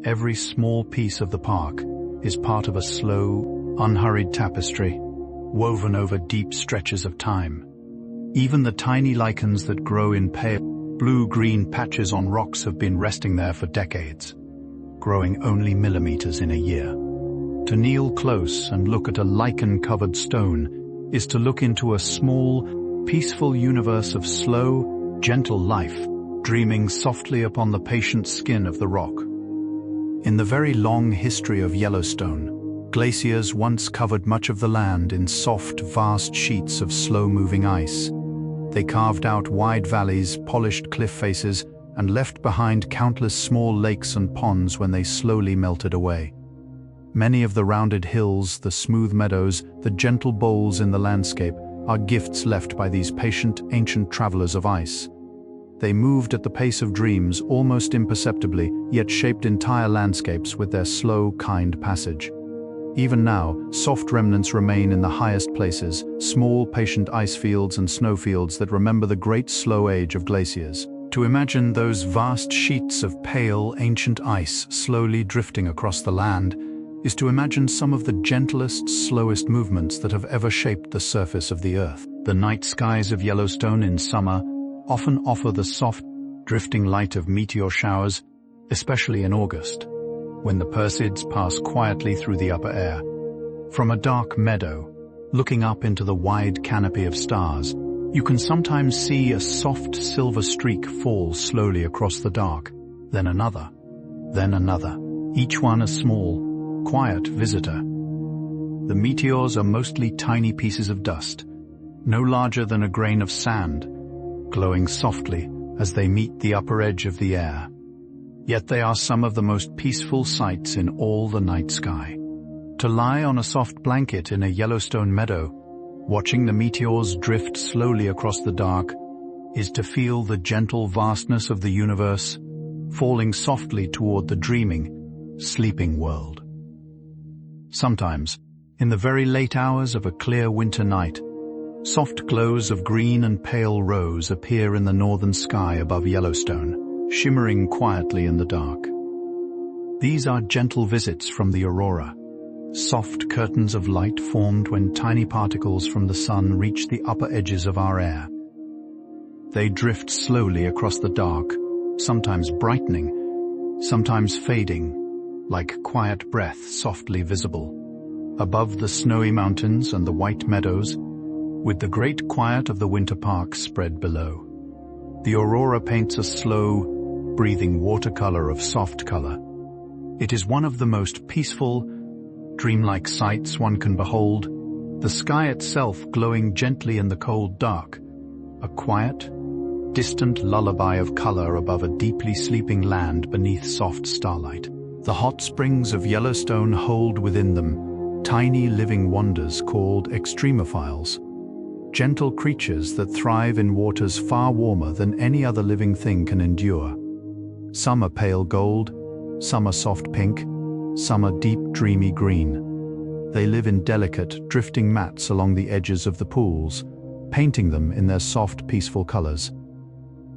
Speaker 1: Every small piece of the park is part of a slow, unhurried tapestry, woven over deep stretches of time. Even the tiny lichens that grow in pale, blue-green patches on rocks have been resting there for decades, growing only millimeters in a year. To kneel close and look at a lichen-covered stone is to look into a small, peaceful universe of slow, gentle life, dreaming softly upon the patient skin of the rock. In the very long history of Yellowstone, glaciers once covered much of the land in soft, vast sheets of slow-moving ice. They carved out wide valleys, polished cliff faces, and left behind countless small lakes and ponds when they slowly melted away. Many of the rounded hills, the smooth meadows, the gentle bowls in the landscape are gifts left by these patient, ancient travelers of ice. They moved at the pace of dreams, almost imperceptibly, yet shaped entire landscapes with their slow, kind passage. Even now, soft remnants remain in the highest places, small, patient ice fields and snowfields that remember the great slow age of glaciers. To imagine those vast sheets of pale, ancient ice slowly drifting across the land is to imagine some of the gentlest, slowest movements that have ever shaped the surface of the earth. The night skies of Yellowstone in summer often offer the soft, drifting light of meteor showers, especially in August, when the Perseids pass quietly through the upper air. From a dark meadow, looking up into the wide canopy of stars, you can sometimes see a soft silver streak fall slowly across the dark, then another, each one a small, quiet visitor. The meteors are mostly tiny pieces of dust, no larger than a grain of sand, glowing softly as they meet the upper edge of the air. Yet they are some of the most peaceful sights in all the night sky. To lie on a soft blanket in a Yellowstone meadow, watching the meteors drift slowly across the dark, is to feel the gentle vastness of the universe falling softly toward the dreaming, sleeping world. Sometimes, in the very late hours of a clear winter night, soft glows of green and pale rose appear in the northern sky above Yellowstone, shimmering quietly in the dark. These are gentle visits from the aurora, soft curtains of light formed when tiny particles from the sun reach the upper edges of our air. They drift slowly across the dark, sometimes brightening, sometimes fading, like quiet breath softly visible, above the snowy mountains and the white meadows, with the great quiet of the winter park spread below. The aurora paints a slow, breathing watercolor of soft color. It is one of the most peaceful, dreamlike sights one can behold, the sky itself glowing gently in the cold dark, a quiet, distant lullaby of color above a deeply sleeping land beneath soft starlight. The hot springs of Yellowstone hold within them tiny living wonders called extremophiles, gentle creatures that thrive in waters far warmer than any other living thing can endure. Some are pale gold, some are soft pink, some are deep dreamy green. They live in delicate, drifting mats along the edges of the pools, painting them in their soft, peaceful colors.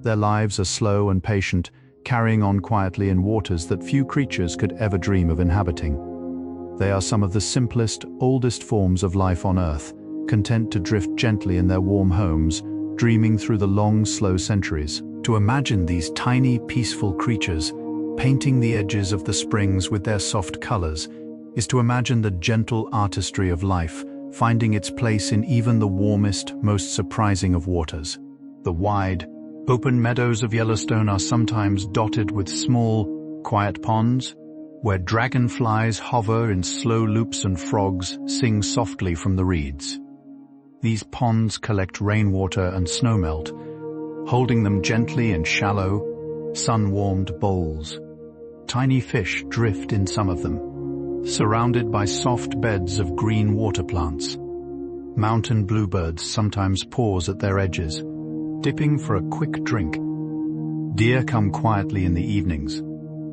Speaker 1: Their lives are slow and patient, carrying on quietly in waters that few creatures could ever dream of inhabiting. They are some of the simplest, oldest forms of life on Earth, content to drift gently in their warm homes, dreaming through the long, slow centuries. To imagine these tiny, peaceful creatures painting the edges of the springs with their soft colors is to imagine the gentle artistry of life, finding its place in even the warmest, most surprising of waters. The wide, open meadows of Yellowstone are sometimes dotted with small, quiet ponds, where dragonflies hover in slow loops and frogs sing softly from the reeds. These ponds collect rainwater and snowmelt, holding them gently in shallow, sun-warmed bowls. Tiny fish drift in some of them, surrounded by soft beds of green water plants. Mountain bluebirds sometimes pause at their edges, dipping for a quick drink. Deer come quietly in the evenings,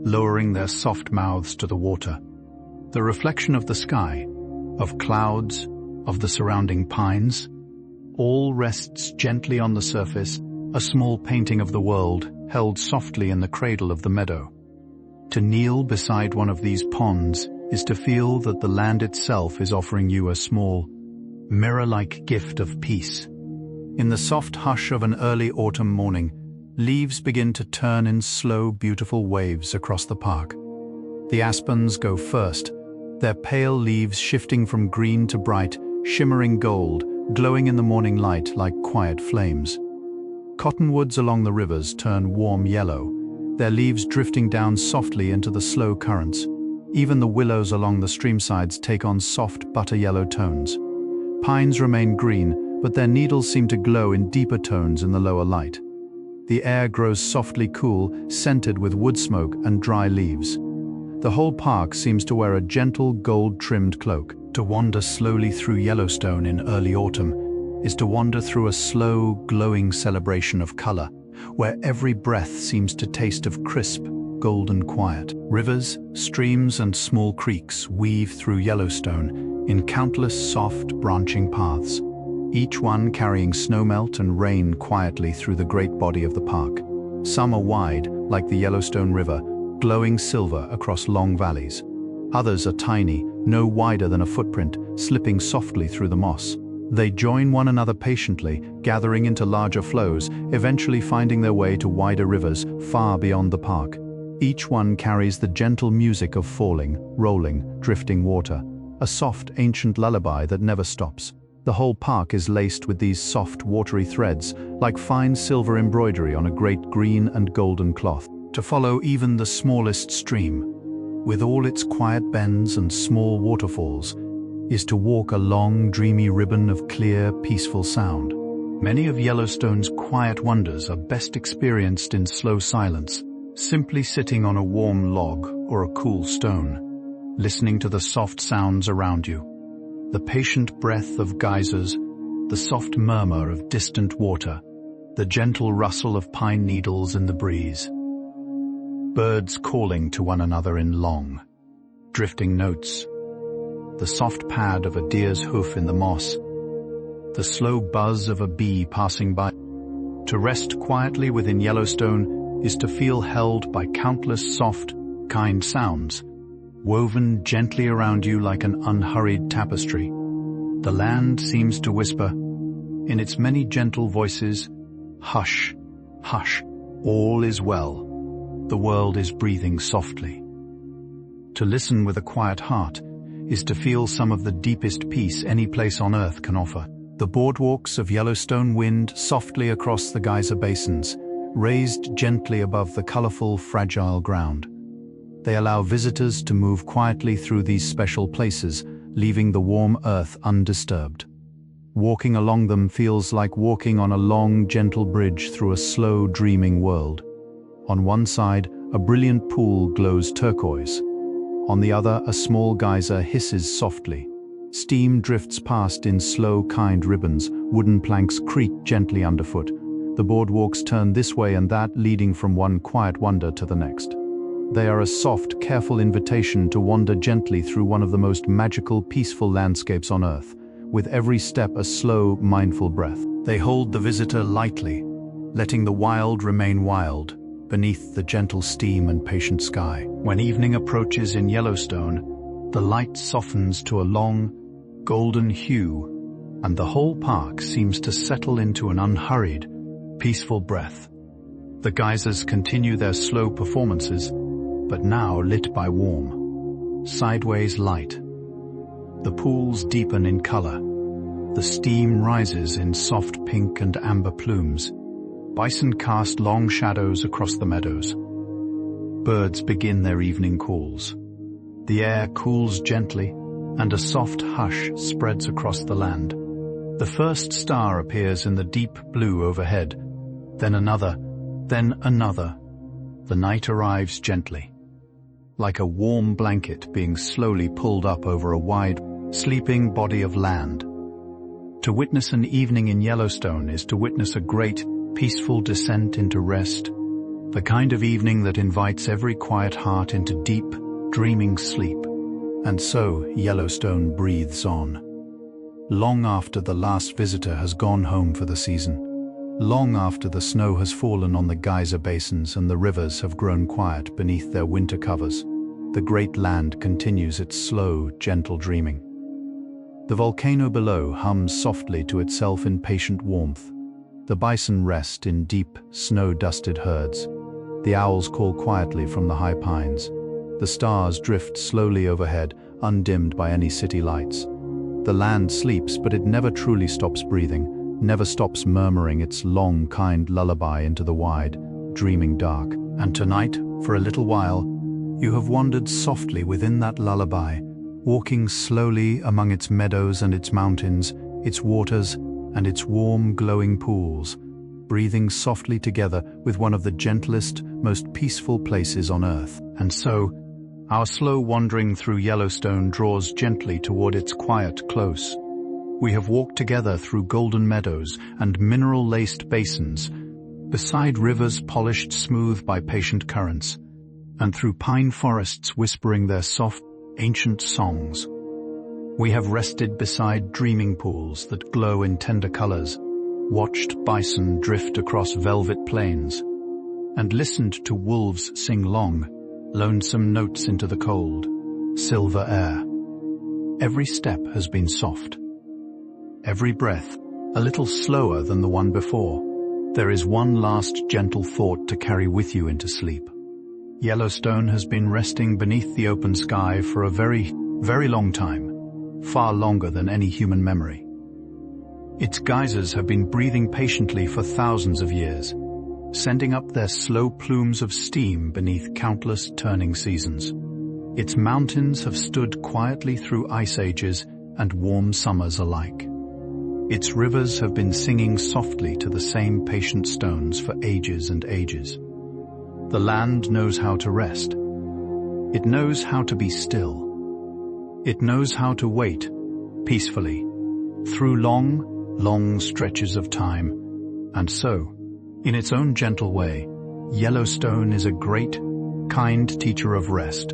Speaker 1: lowering their soft mouths to the water. The reflection of the sky, of clouds, of the surrounding pines, all rests gently on the surface, a small painting of the world held softly in the cradle of the meadow. To kneel beside one of these ponds is to feel that the land itself is offering you a small, mirror-like gift of peace. In the soft hush of an early autumn morning, leaves begin to turn in slow, beautiful waves across the park. The aspens go first, their pale leaves shifting from green to bright, shimmering gold, glowing in the morning light like quiet flames. Cottonwoods along the rivers turn warm yellow, their leaves drifting down softly into the slow currents. Even the willows along the streamsides take on soft butter-yellow tones. Pines remain green, but their needles seem to glow in deeper tones in the lower light. The air grows softly cool, scented with wood smoke and dry leaves. The whole park seems to wear a gentle gold-trimmed cloak. To wander slowly through Yellowstone in early autumn is to wander through a slow, glowing celebration of color, where every breath seems to taste of crisp, golden quiet. Rivers, streams, and small creeks weave through Yellowstone in countless soft, branching paths, each one carrying snowmelt and rain quietly through the great body of the park. Some are wide, like the Yellowstone River, glowing silver across long valleys. Others are tiny, no wider than a footprint, slipping softly through the moss. They join one another patiently, gathering into larger flows, eventually finding their way to wider rivers far beyond the park. Each one carries the gentle music of falling, rolling, drifting water, a soft, ancient lullaby that never stops. The whole park is laced with these soft, watery threads, like fine silver embroidery on a great green and golden cloth. To follow even the smallest stream, with all its quiet bends and small waterfalls, is to walk a long, dreamy ribbon of clear, peaceful sound. Many of Yellowstone's quiet wonders are best experienced in slow silence, simply sitting on a warm log or a cool stone, listening to the soft sounds around you. The patient breath of geysers, the soft murmur of distant water, the gentle rustle of pine needles in the breeze. Birds calling to one another in long, drifting notes, the soft pad of a deer's hoof in the moss, the slow buzz of a bee passing by. To rest quietly within Yellowstone is to feel held by countless soft, kind sounds, woven gently around you like an unhurried tapestry. The land seems to whisper, in its many gentle voices, "Hush, hush, all is well. The world is breathing softly." To listen with a quiet heart is to feel some of the deepest peace any place on earth can offer. The boardwalks of Yellowstone wind softly across the geyser basins, raised gently above the colorful, fragile ground. They allow visitors to move quietly through these special places, leaving the warm earth undisturbed. Walking along them feels like walking on a long, gentle bridge through a slow, dreaming world. On one side, a brilliant pool glows turquoise. On the other, a small geyser hisses softly. Steam drifts past in slow, kind ribbons, wooden planks creak gently underfoot. The boardwalks turn this way and that, leading from one quiet wonder to the next. They are a soft, careful invitation to wander gently through one of the most magical, peaceful landscapes on earth, with every step a slow, mindful breath. They hold the visitor lightly, letting the wild remain wild, beneath the gentle steam and patient sky. When evening approaches in Yellowstone, the light softens to a long, golden hue, and the whole park seems to settle into an unhurried, peaceful breath. The geysers continue their slow performances, but now lit by warm, sideways light. The pools deepen in color. The steam rises in soft pink and amber plumes. Bison cast long shadows across the meadows. Birds begin their evening calls. The air cools gently, and a soft hush spreads across the land. The first star appears in the deep blue overhead, then another, then another. The night arrives gently, like a warm blanket being slowly pulled up over a wide, sleeping body of land. To witness an evening in Yellowstone is to witness a great, peaceful descent into rest, the kind of evening that invites every quiet heart into deep, dreaming sleep. And so Yellowstone breathes on. Long after the last visitor has gone home for the season, long after the snow has fallen on the geyser basins and the rivers have grown quiet beneath their winter covers, the great land continues its slow, gentle dreaming. The volcano below hums softly to itself in patient warmth. The bison rest in deep, snow-dusted herds. The owls call quietly from the high pines. The stars drift slowly overhead, undimmed by any city lights. The land sleeps, but it never truly stops breathing, never stops murmuring its long, kind lullaby into the wide, dreaming dark. And tonight, for a little while, you have wandered softly within that lullaby, walking slowly among its meadows and its mountains, its waters and its warm, glowing pools, breathing softly together with one of the gentlest, most peaceful places on earth. And so, our slow wandering through Yellowstone draws gently toward its quiet close. We have walked together through golden meadows and mineral-laced basins, beside rivers polished smooth by patient currents, and through pine forests whispering their soft, ancient songs. We have rested beside dreaming pools that glow in tender colors, watched bison drift across velvet plains, and listened to wolves sing long, lonesome notes into the cold, silver air. Every step has been soft. Every breath a little slower than the one before. There is one last gentle thought to carry with you into sleep. Yellowstone has been resting beneath the open sky for a very, very long time, far longer than any human memory. Its geysers have been breathing patiently for thousands of years, sending up their slow plumes of steam beneath countless turning seasons. Its mountains have stood quietly through ice ages and warm summers alike. Its rivers have been singing softly to the same patient stones for ages and ages. The land knows how to rest. It knows how to be still. It knows how to wait, peacefully, through long, long stretches of time. And so, in its own gentle way, Yellowstone is a great, kind teacher of rest.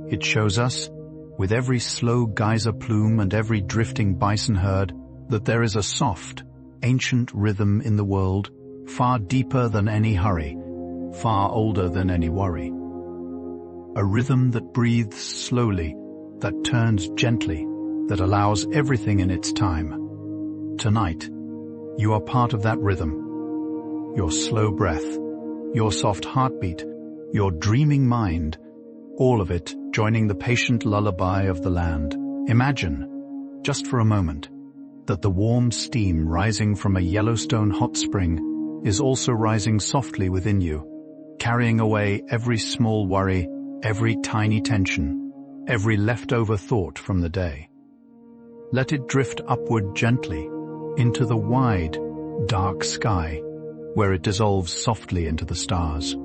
Speaker 1: It shows us, with every slow geyser plume and every drifting bison herd, that there is a soft, ancient rhythm in the world, far deeper than any hurry, far older than any worry. A rhythm that breathes slowly, that turns gently, that allows everything in its time. Tonight, you are part of that rhythm. Your slow breath, your soft heartbeat, your dreaming mind, all of it joining the patient lullaby of the land. Imagine, just for a moment, that the warm steam rising from a Yellowstone hot spring is also rising softly within you, carrying away every small worry, every tiny tension, every leftover thought from the day. Let it drift upward gently into the wide, dark sky, where it dissolves softly into the stars.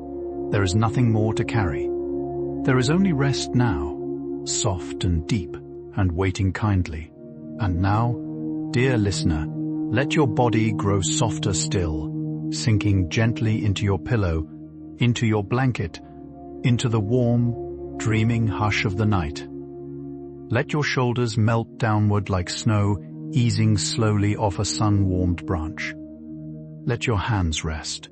Speaker 1: There is nothing more to carry. There is only rest now, soft and deep, and waiting kindly. And now, dear listener, let your body grow softer still, sinking gently into your pillow, into your blanket, into the warm, dreaming hush of the night. Let your shoulders melt downward like snow, easing slowly off a sun-warmed branch. Let your hands rest,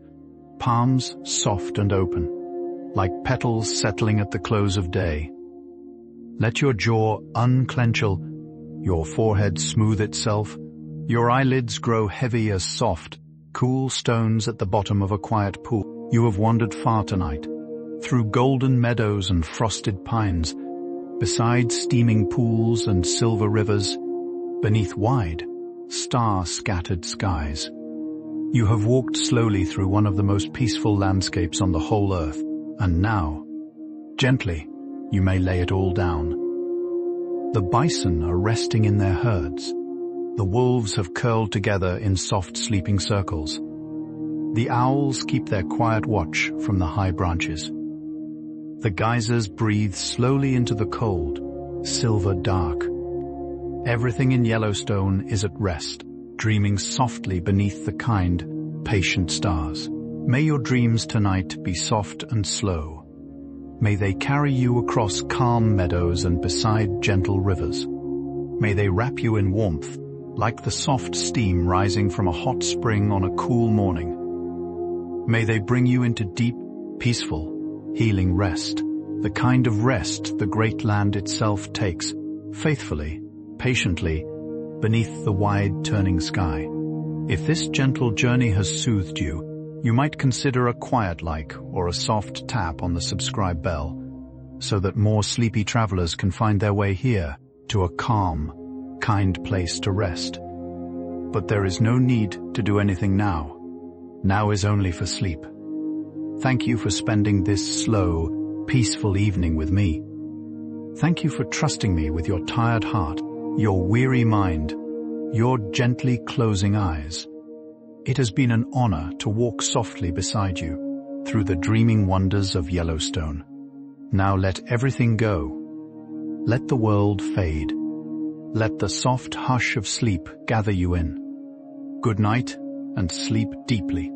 Speaker 1: palms soft and open, like petals settling at the close of day. Let your jaw unclenchel, your forehead smooth itself, your eyelids grow heavy as soft, cool stones at the bottom of a quiet pool. You have wandered far tonight, through golden meadows and frosted pines, beside steaming pools and silver rivers, beneath wide, star-scattered skies. You have walked slowly through one of the most peaceful landscapes on the whole earth, and now, gently, you may lay it all down. The bison are resting in their herds. The wolves have curled together in soft sleeping circles. The owls keep their quiet watch from the high branches. The geysers breathe slowly into the cold, silver dark. Everything in Yellowstone is at rest, dreaming softly beneath the kind, patient stars. May your dreams tonight be soft and slow. May they carry you across calm meadows and beside gentle rivers. May they wrap you in warmth, like the soft steam rising from a hot spring on a cool morning. May they bring you into deep, peaceful, healing rest, the kind of rest the great land itself takes, faithfully, patiently, beneath the wide turning sky. If this gentle journey has soothed you, you might consider a quiet like or a soft tap on the subscribe bell, so that more sleepy travelers can find their way here to a calm, kind place to rest. But there is no need to do anything now. Now is only for sleep. Thank you for spending this slow, peaceful evening with me. Thank you for trusting me with your tired heart, your weary mind, your gently closing eyes. It has been an honor to walk softly beside you through the dreaming wonders of Yellowstone. Now let everything go. Let the world fade. Let the soft hush of sleep gather you in. Good night and sleep deeply.